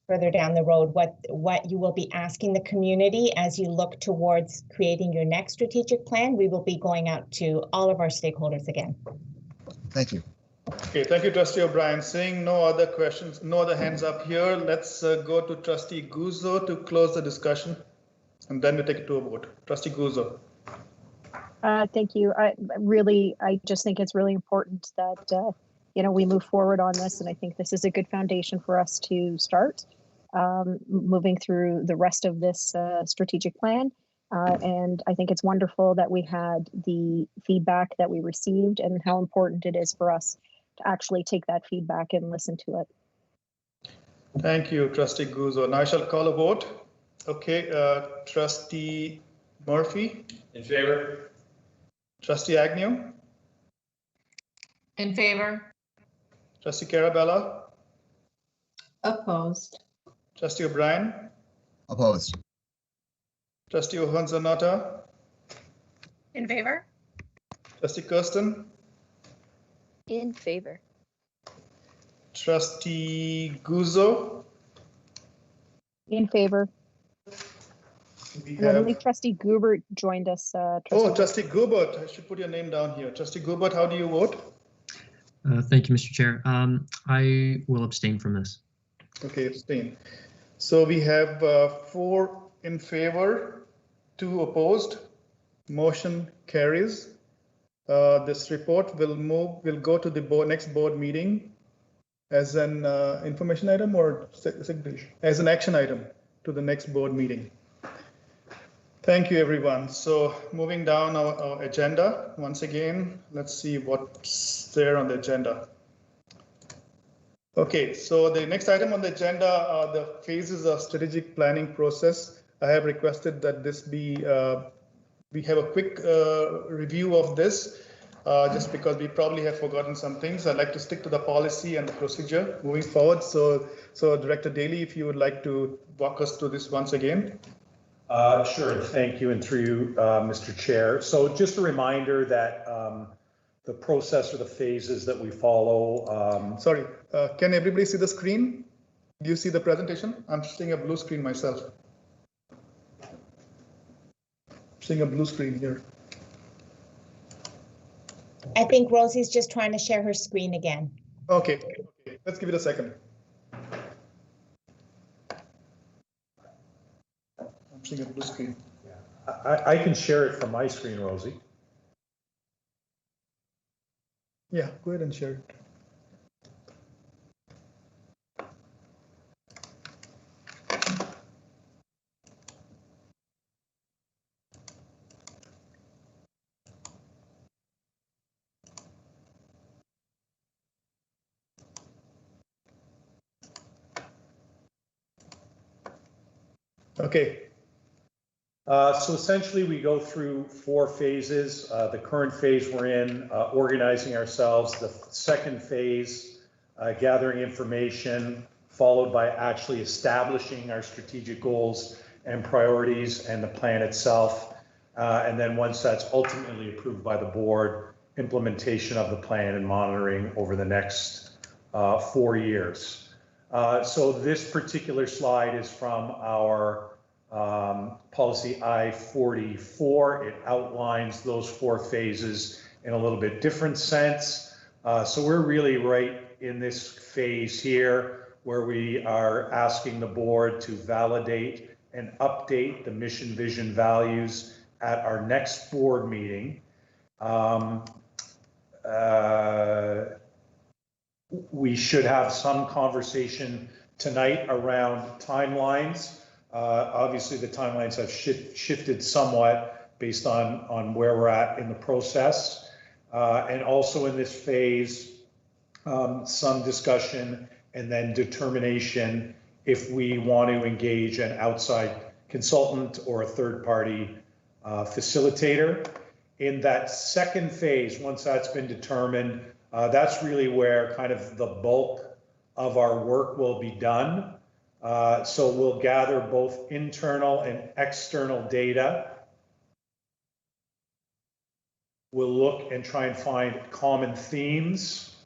further down the road what you will be asking the community as you look towards creating your next strategic plan. We will be going out to all of our stakeholders again. Thank you. Okay, thank you, Trustee O'Brien. Seeing no other questions, no other hands up here, let's go to Trustee Guzzo to close the discussion, and then we take it to a vote. Trustee Guzzo. Thank you. I just think it's really important that we move forward on this, and I think this is a good foundation for us to start moving through the rest of this strategic plan. And I think it's wonderful that we had the feedback that we received and how important it is for us to actually take that feedback and listen to it. Thank you, Trustee Guzzo. Now I shall call a vote. Okay, Trustee Murphy. In favor. Trustee Agnew. In favor. Trustee Carabella. Opposed. Trustee O'Brien, Opposed. Trustee Ohanzanata, In favor? Trustee Kirsten, In favor. Trustee Guzzo. In favor. We And I have, believe Trustee Goobert joined us. Trustee Gubert, I should put your name down here. Trustee Gubert, how do you vote? Thank you, Mr. Chair. I will abstain from this. Okay, abstain. So we have 4 in favor, 2 opposed. Motion carries. This report will go to the next board meeting as an information item or as an action item to the next board meeting. Thank you, everyone. So moving down our agenda, once again, let's see what's there on the agenda. Okay, so the next item on the agenda are the phases of strategic planning process. I have requested that this be, we have a quick review of this, just because we probably have forgotten some things. I'd like to stick to the policy and the procedure moving forward. So Director Daly, if you would like to walk us through this once again. Sure, thank you, and through you, Mr. Chair. So just a reminder that the process or the phases that we follow. Sorry, can everybody see the screen? Do you see the presentation? I'm seeing a blue screen myself. Seeing a blue screen here. I think Rosie's just trying to share her screen again. Okay, let's give it a second. I'm seeing a blue screen. I can share it from my screen, Rosie. Yeah, go ahead and share it. Okay. So essentially we go through 4 phases. The current phase we're in, organizing ourselves. The second phase, gathering information, followed by actually establishing our strategic goals and priorities and the plan itself. And then once that's ultimately approved by the board, implementation of the plan and monitoring over the next 4 years. So this particular slide is from our policy I-44. It outlines those 4 phases in a little bit different sense. So we're really right in this phase here where we are asking the board to validate and update the mission, vision, values at our next board meeting. We should have some conversation tonight around timelines. Obviously, the timelines have shifted somewhat based on where we're at in the process. And also in this phase, some discussion and then determination if we want to engage an outside consultant or a third-party facilitator. In that second phase, once that's been determined, that's really where kind of the bulk of our work will be done. So we'll gather both internal and external data. We'll look and try and find common themes,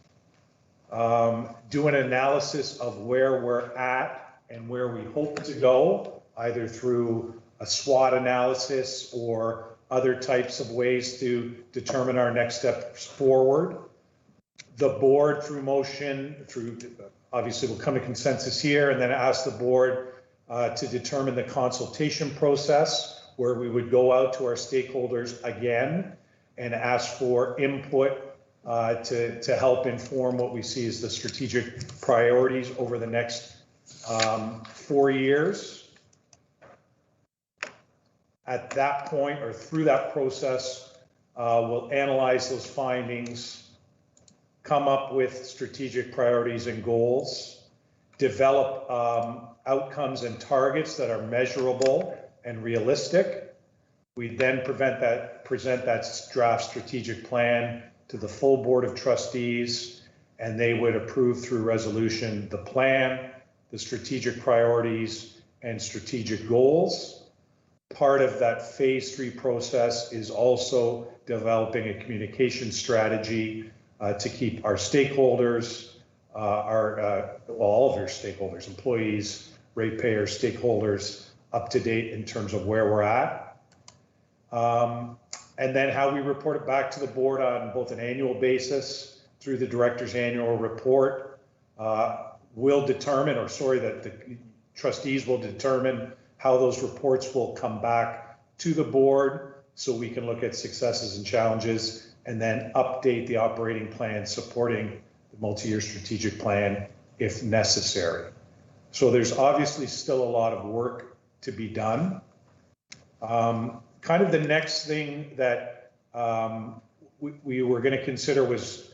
do an analysis of where we're at and where we hope to go, either through a SWOT analysis or other types of ways to determine our next steps forward. The board, through motion, obviously we'll come to consensus here and then ask the board to determine the consultation process where we would go out to our stakeholders again and ask for input to help inform what we see as the strategic priorities over the next 4 years. At that point or through that process, we'll analyze those findings, come up with strategic priorities and goals, develop outcomes and targets that are measurable and realistic. We then present that draft strategic plan to the full board of trustees, and they would approve through resolution the plan, the strategic priorities and strategic goals. Part of that phase 3 process is also developing a communication strategy to keep our stakeholders, all of your stakeholders, employees, ratepayers, stakeholders up to date in terms of where we're at. And then how we report it back to the board on both an annual basis through the director's annual report will determine, that the trustees will determine how those reports will come back to the board so we can look at successes and challenges and then update the operating plan supporting the multi-year strategic plan if necessary. So there's obviously still a lot of work to be done. Kind of the next thing that we were going to consider was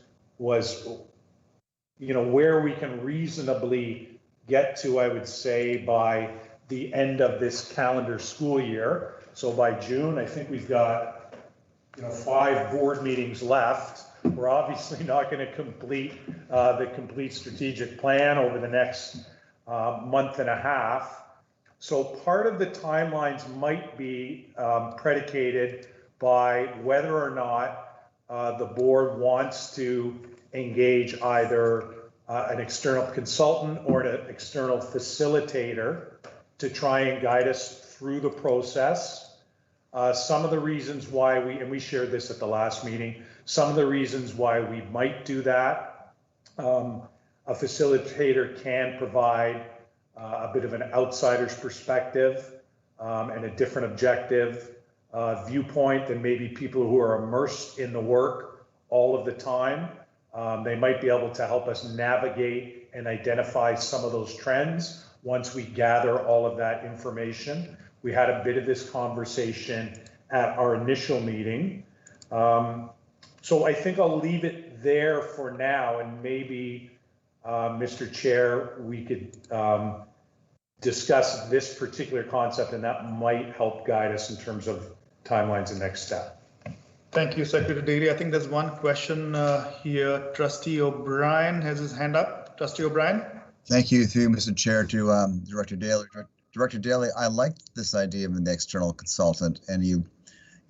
where we can reasonably get to, I would say, by the end of this calendar school year. So by June, I think we've got 5 board meetings left. We're obviously not going to complete the complete strategic plan over the next month and a half. So part of the timelines might be predicated by whether or not the board wants to engage either an external consultant or an external facilitator to try and guide us through the process. Some of the reasons why we shared this at the last meeting, some of the reasons why we might do that, a facilitator can provide a bit of an outsider's perspective and a different objective viewpoint than maybe people who are immersed in the work all of the time. They might be able to help us navigate and identify some of those trends once we gather all of that information. We had a bit of this conversation at our initial meeting. So I think I'll leave it there for now, and maybe, Mr. Chair, we could discuss this particular concept, and that might help guide us in terms of timelines and next step. Thank you, Secretary Daly. I think there's one question here. Trustee O'Brien has his hand up. Trustee O'Brien. Thank you, through Mr. Chair, to Director Daly. Director Daly, I like this idea of an external consultant, and you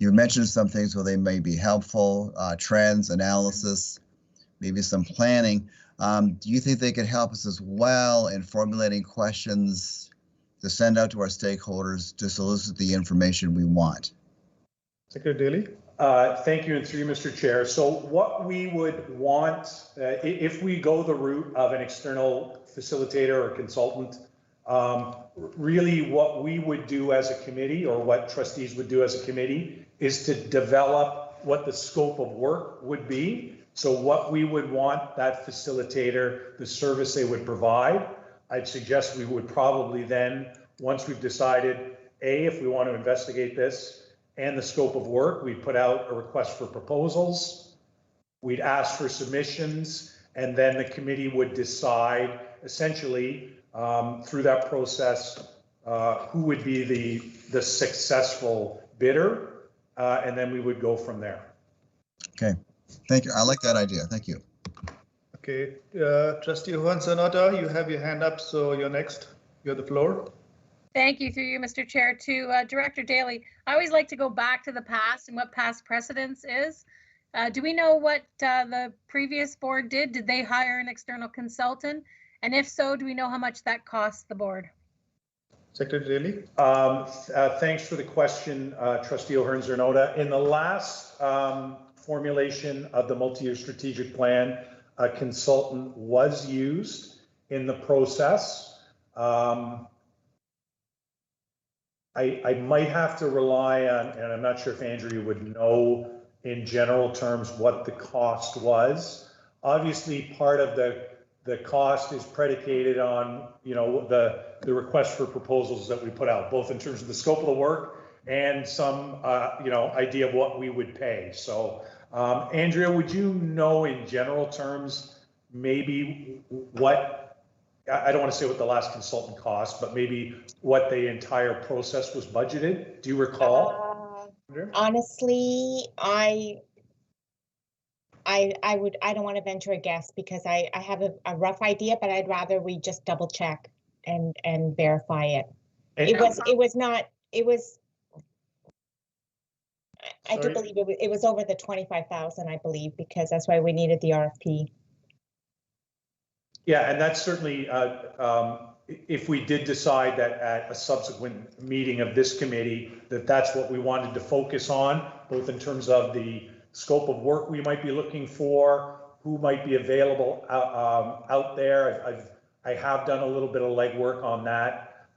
mentioned some things where they may be helpful, trends, analysis, maybe some planning. Do you think they could help us as well in formulating questions to send out to our stakeholders to solicit the information we want? Secretary Daly. Thank you, and through you, Mr. Chair. So what we would want, if we go the route of an external facilitator or consultant, really what we would do as a committee, or what trustees would do as a committee, is to develop what the scope of work would be. So what we would want that facilitator, the service they would provide. I'd suggest we would probably then, once we've decided, if we want to investigate this, and the scope of work, we'd put out a request for proposals, we'd ask for submissions, and then the committee would decide essentially through that process who would be the successful bidder, and then we would go from there. Okay, thank you. I like that idea. Thank you. Okay, Trustee Juan Zanota, you have your hand up, so you're next. You have the floor. Thank you, through you, Mr. Chair. To Director Daly, I always like to go back to the past and what past precedence is. Do we know what the previous board did? Did they hire an external consultant? And if so, do we know how much that costs the board? Secretary Daly. Thanks for the question, Trustee O'Hearn-Zernota. In the last formulation of the multi-year strategic plan, a consultant was used in the process. I might have to rely on, and I'm not sure if Andrea would know in general terms what the cost was. Obviously, part of the cost is predicated on, the request for proposals that we put out, both in terms of the scope of the work and some, idea of what we would pay. So, Andrea, would you know in general terms, maybe what, I don't want to say what the last consultant cost, but maybe what the entire process was budgeted? Do you recall? Honestly, I don't want to venture a guess because I have a rough idea, but I'd rather we just double check and verify it. And- It was not, it was, I do Sorry? believe it was over the 25,000, I believe, because that's why we needed the RFP. Yeah, and that's certainly, if we did decide that at a subsequent meeting of this committee, that that's what we wanted to focus on, both in terms of the scope of work we might be looking for, who might be available out there. I have done a little bit of legwork on that,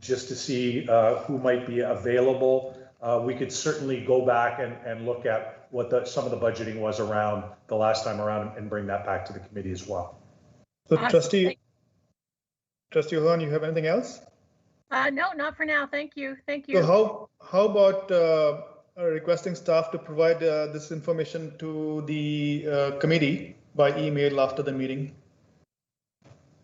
just to see who might be available. We could certainly go back and look at what some of the budgeting was around the last time around and bring that back to the committee as well. So Trustee Ohan, you have anything else? No, not for now. Thank you. Thank you. So how about requesting staff to provide this information to the committee by email after the meeting?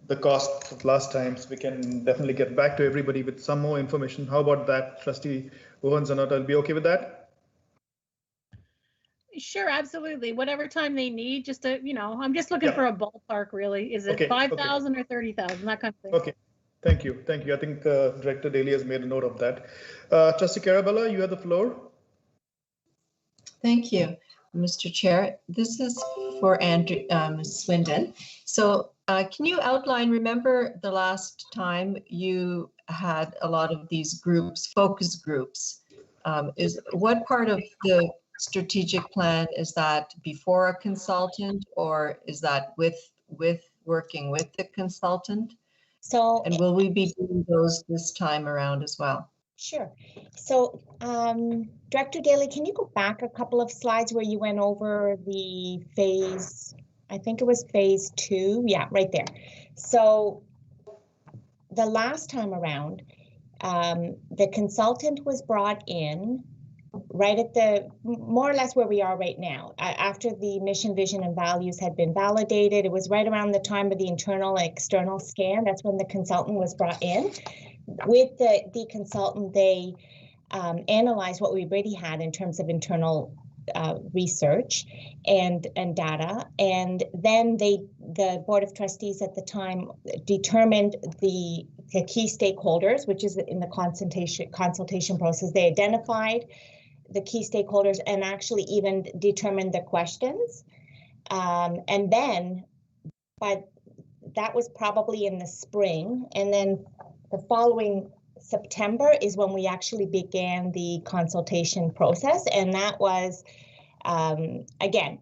The cost of last time, so we can definitely get back to everybody with some more information. How about that, Trustee Ohan Zanata? Will be okay with that? Sure, absolutely. Whatever time they need, just to, I'm just looking Yeah. for a ballpark, really. Is it Okay, 5,000 or 30,000, that kind of thing? Okay, thank you. Thank you. I think Director Daly has made a note of that. Trustee Carabella, you have the floor. Thank you, Mr. Chair. This is for Andrew Swindon. So can you outline, remember the last time you had a lot of these groups, focus groups? What part of the strategic plan is that before a consultant, or is that with working with the consultant? So, And will we be doing those this time around as well? sure. So, Director Daly, can you go back a couple of slides where you went over the phase, I think it was phase 2. Yeah, right there. So the last time around, the consultant was brought in right at the more or less where we are right now. After the mission, vision, and values had been validated, it was right around the time of the internal and external scan. That's when the consultant was brought in. With the consultant, they analyzed what we already had in terms of internal research and data, and then the Board of Trustees at the time determined the key stakeholders, which is in the consultation process. They identified the key stakeholders and actually even determined the questions. And then that was probably in the spring. And then the following September is when we actually began the consultation process. And that was, again,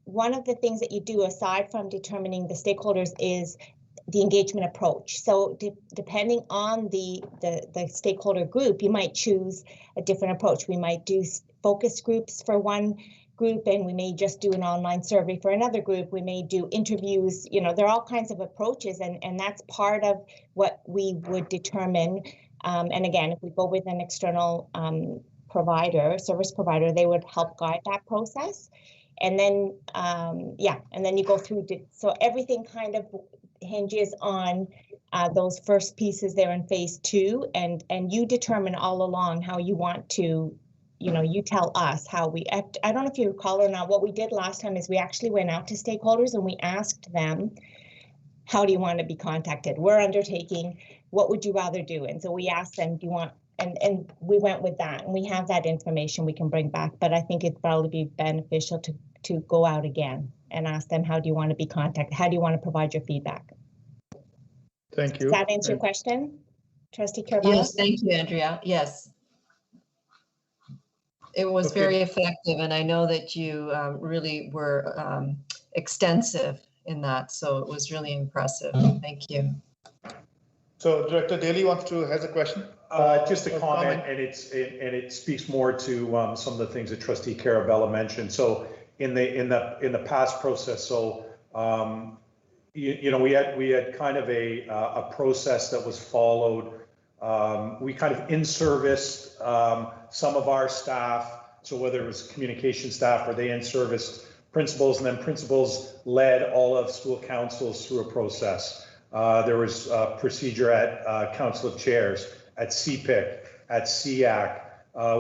one of the things that you do aside from determining the stakeholders is the engagement approach. So depending on the stakeholder group, you might choose a different approach. We might do focus groups for one group, and we may just do an online survey for another group. We may do interviews. There are all kinds of approaches, and that's part of what we would determine. And again, if we go with an external service provider, they would help guide that process. And then, and then you go through. So everything kind of hinges on those first pieces there in phase 2, and you determine all along how you want to, you tell us how I don't know if you recall or not, what we did last time is we actually went out to stakeholders and we asked them, how do you want to be contacted? We're undertaking, what would you rather do? And so we asked them, do you want, and we went with that, and we have that information we can bring back, but I think it'd probably be beneficial to go out again and ask them, how do you want to be contacted? How do you want to provide your feedback? Thank you. Does that answer your question, Trustee Carabella? Yes, thank you, Andrea. Yes. It was Okay. very effective, and I know that you really were extensive in that, so it was really impressive. Thank you. So Director Daly has a question. Just a comment, and it speaks more to some of the things that Trustee Carabella mentioned. So in the past process, so we had kind of a process that was followed. We kind of in-serviced some of our staff. So whether it was communication staff or they in-serviced principals, and then principals led all of school councils through a process. There was a procedure at Council of Chairs, at CPIC, at SEAC.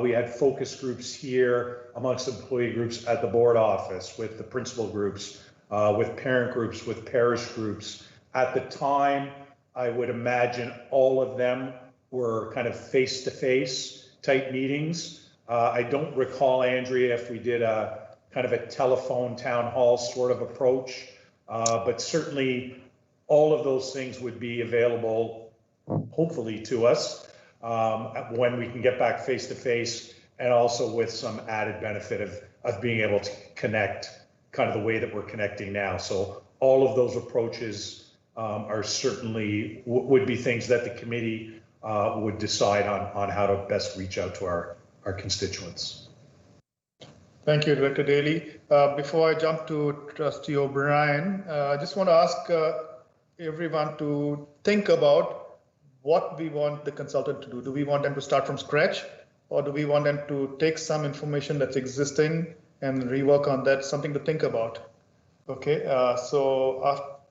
We had focus groups here amongst employee groups at the board office, with the principal groups, with parent groups, with parish groups. At the time, I would imagine all of them were kind of face-to-face type meetings. I don't recall, Andrea, if we did a kind of a telephone town hall sort of approach, but certainly all of those things would be available, hopefully, to us when we can get back face-to-face, and also with some added benefit of being able to connect kind of the way that we're connecting now. So all of those approaches are certainly would be things that the committee would decide on how to best reach out to our constituents. Thank you, Director Daly. Before I jump to Trustee O'Brien, I just want to ask everyone to think about what we want the consultant to do. Do we want them to start from scratch, or do we want them to take some information that's existing and rework on that? Something to think about. Okay,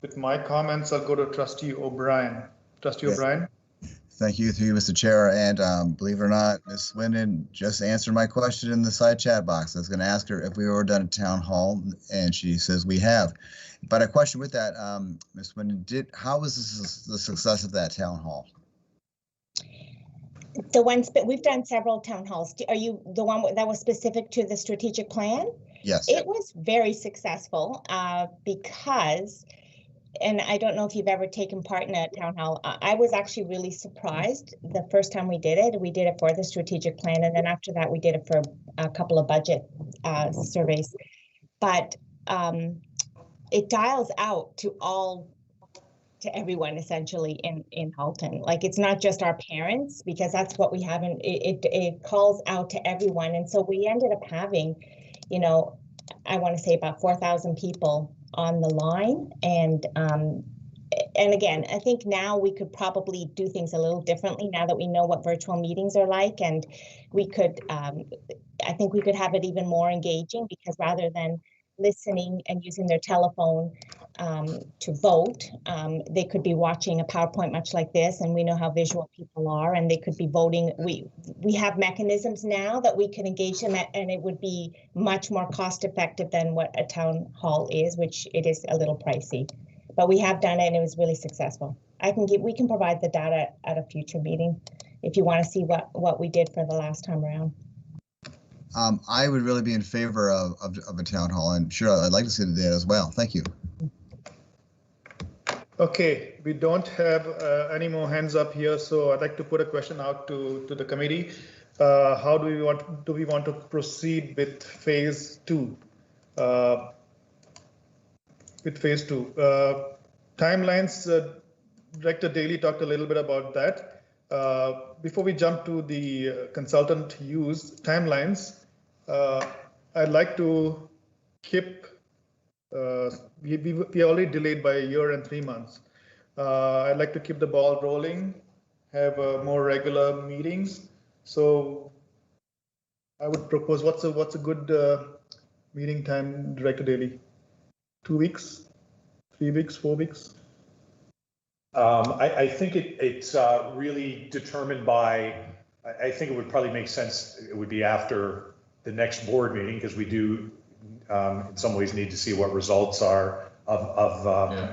with my comments, I'll go to Trustee O'Brien. Trustee O'Brien. Thank you, through you, Mr. Chair. And believe it or not, Ms. Swindon just answered my question in the side chat box. I was going to ask her if we were done at town hall, and she says we have. But a question with that, Ms. Swindon, how was the success of that town hall? The ones, but we've done several town halls. Are you the one that was specific to the strategic plan? Yes. It was very successful because, and I don't know if you've ever taken part in a town hall. I was actually really surprised the first time we did it. We did it for the strategic plan, and then after that, we did it for a couple of budget surveys. But it dials out to everyone essentially in Halton. Like, it's not just our parents, because that's what we have, and it calls out to everyone. And so we ended up having, you know, I want to say about 4,000 people on the line. And again, I think now we could probably do things a little differently now that we know what virtual meetings are like, and we could, I think we could have it even more engaging, because rather than listening and using their telephone to vote, they could be watching a PowerPoint much like this, and we know how visual people are, and they could be voting. We have mechanisms now that we can engage them at, and it would be much more cost effective than what a town hall is, which it is a little pricey. But we have done it, and it was really successful. We can provide the data at a future meeting if you want to see what we did for the last time around. I would really be in favor of a town hall, and sure, I'd like to see the data as well. Thank you. Okay, we don't have any more hands up here, so I'd like to put a question out to the committee. How do we want to proceed with phase 2? Timelines, Director Daly talked a little bit about that. Before we jump to the consultant use timelines, I'd like to keep, we are already delayed by 1 year and 3 months. I'd like to keep the ball rolling, have more regular meetings. So I would propose, what's a good meeting time, Director Daly? 2 weeks, 3 weeks, 4 weeks? I think it's really determined by, I think it would probably make sense, it would be after the next board meeting, because we do in some ways need to see what results are of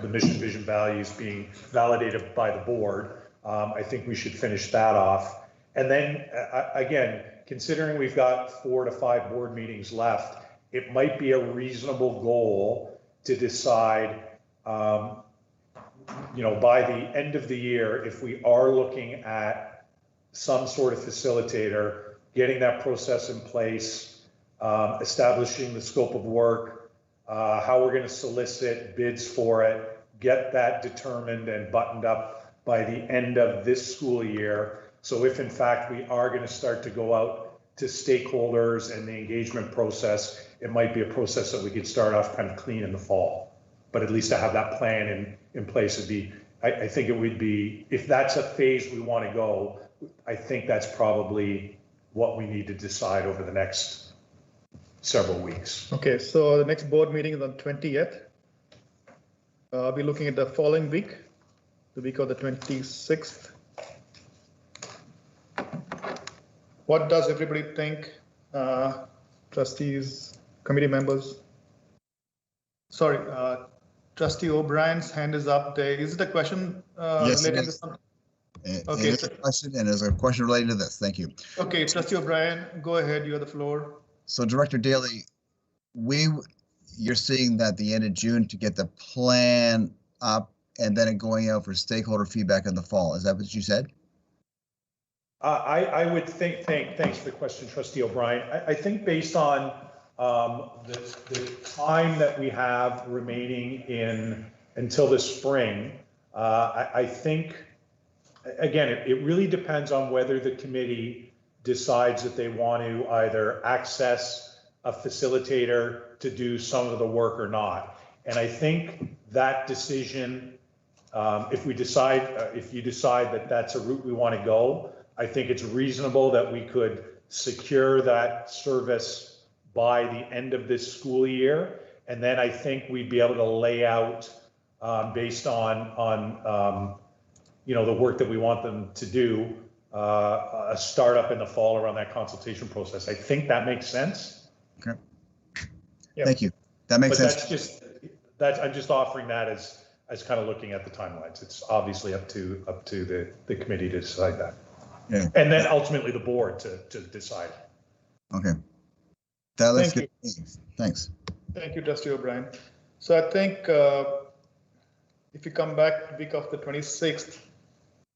the mission, vision, values being validated by the board. I think we should finish that off. And then again, considering we've got 4 to 5 board meetings left, it might be a reasonable goal to decide, you know, by the end of the year, if we are looking at some sort of facilitator, getting that process in place, establishing the scope of work, how we're going to solicit bids for it, get that determined and buttoned up by the end of this school year. So if in fact we are going to start to go out to stakeholders and the engagement process, it might be a process that we could start off kind of clean in the fall. But at least to have that plan in place would be, I think it would be, if that's a phase we want to go, I think that's probably what we need to decide over the next several weeks. Okay, so the next board meeting is on 20th. I'll be looking at the following week, the week of the 26th. What does everybody think, trustees, committee members? Sorry, Trustee O'Brien's hand is up there. Is it a question Yes, it related to is. something? It Okay. is a question, and there's a question related to this. Thank you. Okay, Trustee O'Brien, go ahead. You have the floor. So Director Daly, you're seeing that the end of June to get the plan up and then it going out for stakeholder feedback in the fall. Is that what you said? I would think, thanks for the question, Trustee O'Brien. I think based on the time that we have remaining until the spring, I think, again, it really depends on whether the committee decides that they want to either access a facilitator to do some of the work or not. And I think that decision, if you decide that that's a route we want to go, I think it's reasonable that we could secure that service by the end of this school year. And then I think we'd be able to lay out based on the work that we want them to do, a startup in the fall around that consultation process. I think that makes sense. Okay. Yep. Thank you. That makes sense. I'm just offering that as kind of looking at the timelines. It's obviously up to the committee to decide that. Yeah. And then ultimately the board to decide. Okay. That looks good. Thanks. Thank you, Trustee O'Brien. So I think if you come back the week of the 26th,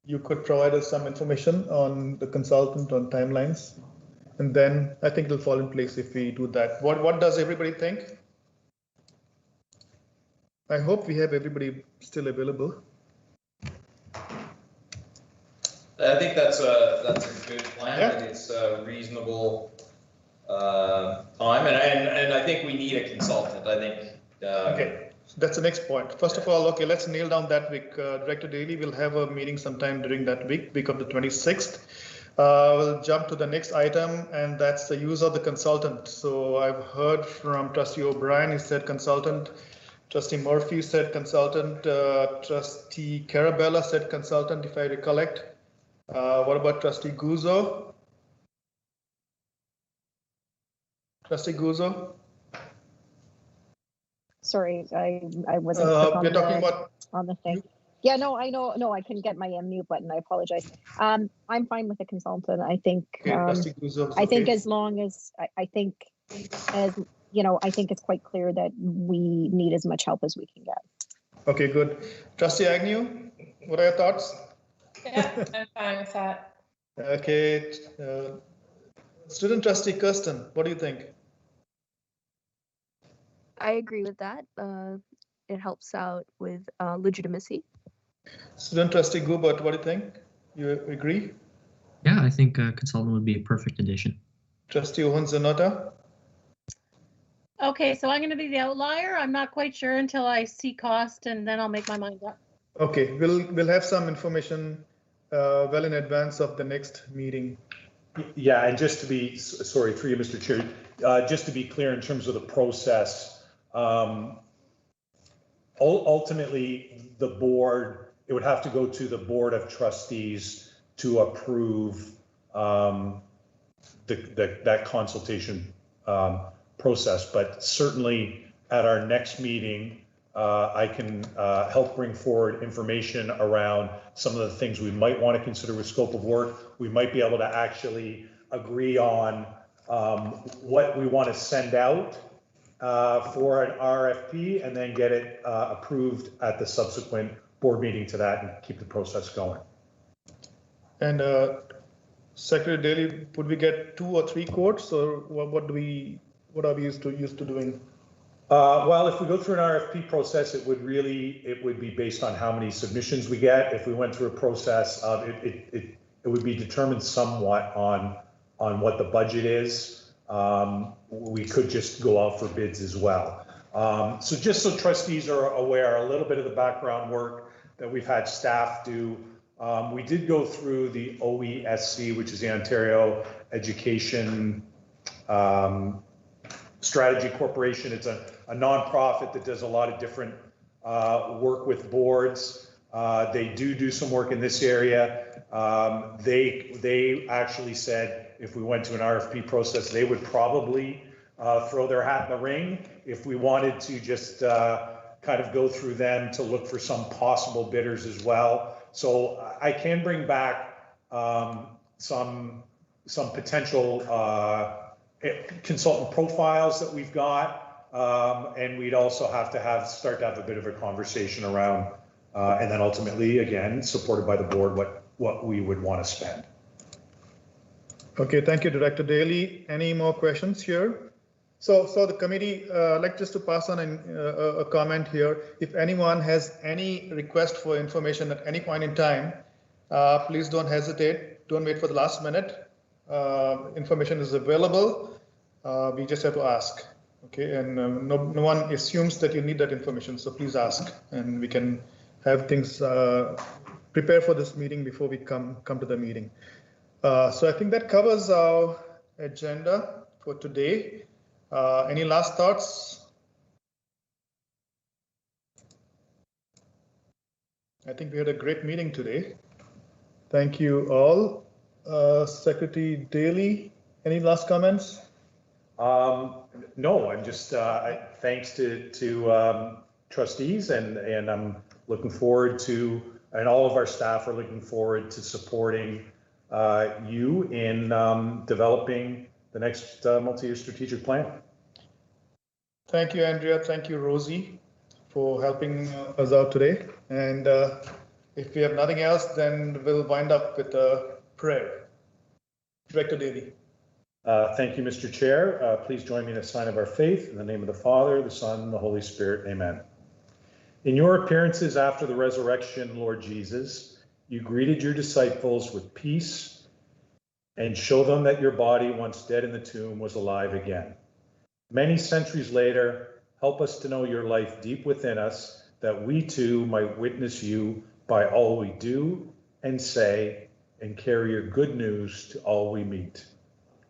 you could provide us some information on the consultant on timelines. And then I think it'll fall in place if we do that. What does everybody think? I hope we have everybody still available. I think that's a good plan. Yeah. I think it's a reasonable time, and I think we need a consultant. I think. Okay, that's the next point. First of all, okay, let's nail down that week. Director Daly will have a meeting sometime during that week of the 26th. We'll jump to the next item, and that's the use of the consultant. So I've heard from Trustee O'Brien, he said consultant. Trustee Murphy said consultant. Trustee Carabella said consultant, if I recollect. What about Trustee Guzzo? Trustee Guzzo? Sorry, I wasn't we're talking about on the thing. Yeah, no, I know. No, I couldn't get my unmute button. I apologize. I'm fine with a consultant. I think. Okay, I think as long as I think as I think it's quite clear that we need as much help as we can get. Okay, good. Trustee Agnew, what are your thoughts? Yeah, I'm fine with that. Okay. Student Trustee Kirsten, what do you think? I agree with that. It helps out with legitimacy. Student Trustee Gubert, what do you think? You agree? Yeah, I think a consultant would be a perfect addition. Trustee Ohun-Zanota? Okay, so I'm going to be the outlier. I'm not quite sure until I see cost, and then I'll make my mind up. Okay, we'll have some information well in advance of the next meeting. Yeah, and just to be, sorry, through you, Mr. Chair, just to be clear in terms of the process, ultimately the board, it would have to go to the Board of Trustees to approve that consultation process, but certainly at our next meeting, I can help bring forward information around some of the things we might want to consider with scope of work. We might be able to actually agree on what we want to send out for an RFP and then get it approved at the subsequent board meeting to that and keep the process going. And Secretary Daly, would we get 2 or 3 quotes, or what are we used to doing? Well, if we go through an RFP process, it would be based on how many submissions we get. If we went through a process, it would be determined somewhat on what the budget is. We could just go out for bids as well. So just so trustees are aware, a little bit of the background work that we've had staff do. We did go through the OESC, which is the Ontario Education Strategy Corporation. It's a nonprofit that does a lot of different work with boards. They do some work in this area. They actually said if we went to an RFP process, they would probably throw their hat in the ring if we wanted to just kind of go through them to look for some possible bidders as well. So I can bring back some potential consultant profiles that we've got, and we'd also have to start to have a bit of a conversation around, and then ultimately, again, supported by the board, what we would want to spend. Okay, thank you, Director Daly. Any more questions here? So the committee, like just to pass on a comment here. If anyone has any request for information at any point in time, please don't hesitate. Don't wait for the last minute. Information is available. We just have to ask. Okay, and no one assumes that you need that information, so please ask, and we can have things prepare for this meeting before we come to the meeting. So I think that covers our agenda for today. Any last thoughts? I think we had a great meeting today. Thank you all. Secretary Daly, any last comments? No, I'm just thanks to trustees, and I'm looking forward to, and all of our staff are looking forward to supporting you in developing the next multi-year strategic plan. Thank you, Andrea. Thank you, Rosie, for helping us out today. And if we have nothing else, then we'll wind up with a prayer. Director Daly. Thank you, Mr. Chair. Please join me in a sign of our faith. In the name of the Father, the Son, and the Holy Spirit. Amen. In your appearances after the resurrection, Lord Jesus, you greeted your disciples with peace and showed them that your body, once dead in the tomb, was alive again. Many centuries later, help us to know your life deep within us, that we too might witness you by all we do and say, and carry your good news to all we meet.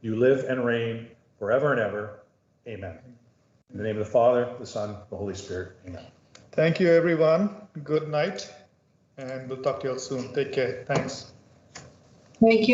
You live and reign forever and ever. Amen. In the name of the Father, the Son, the Holy Spirit. Amen. Thank you, everyone. Good night, and we'll talk to you all soon. Take care. Thanks. Thank you.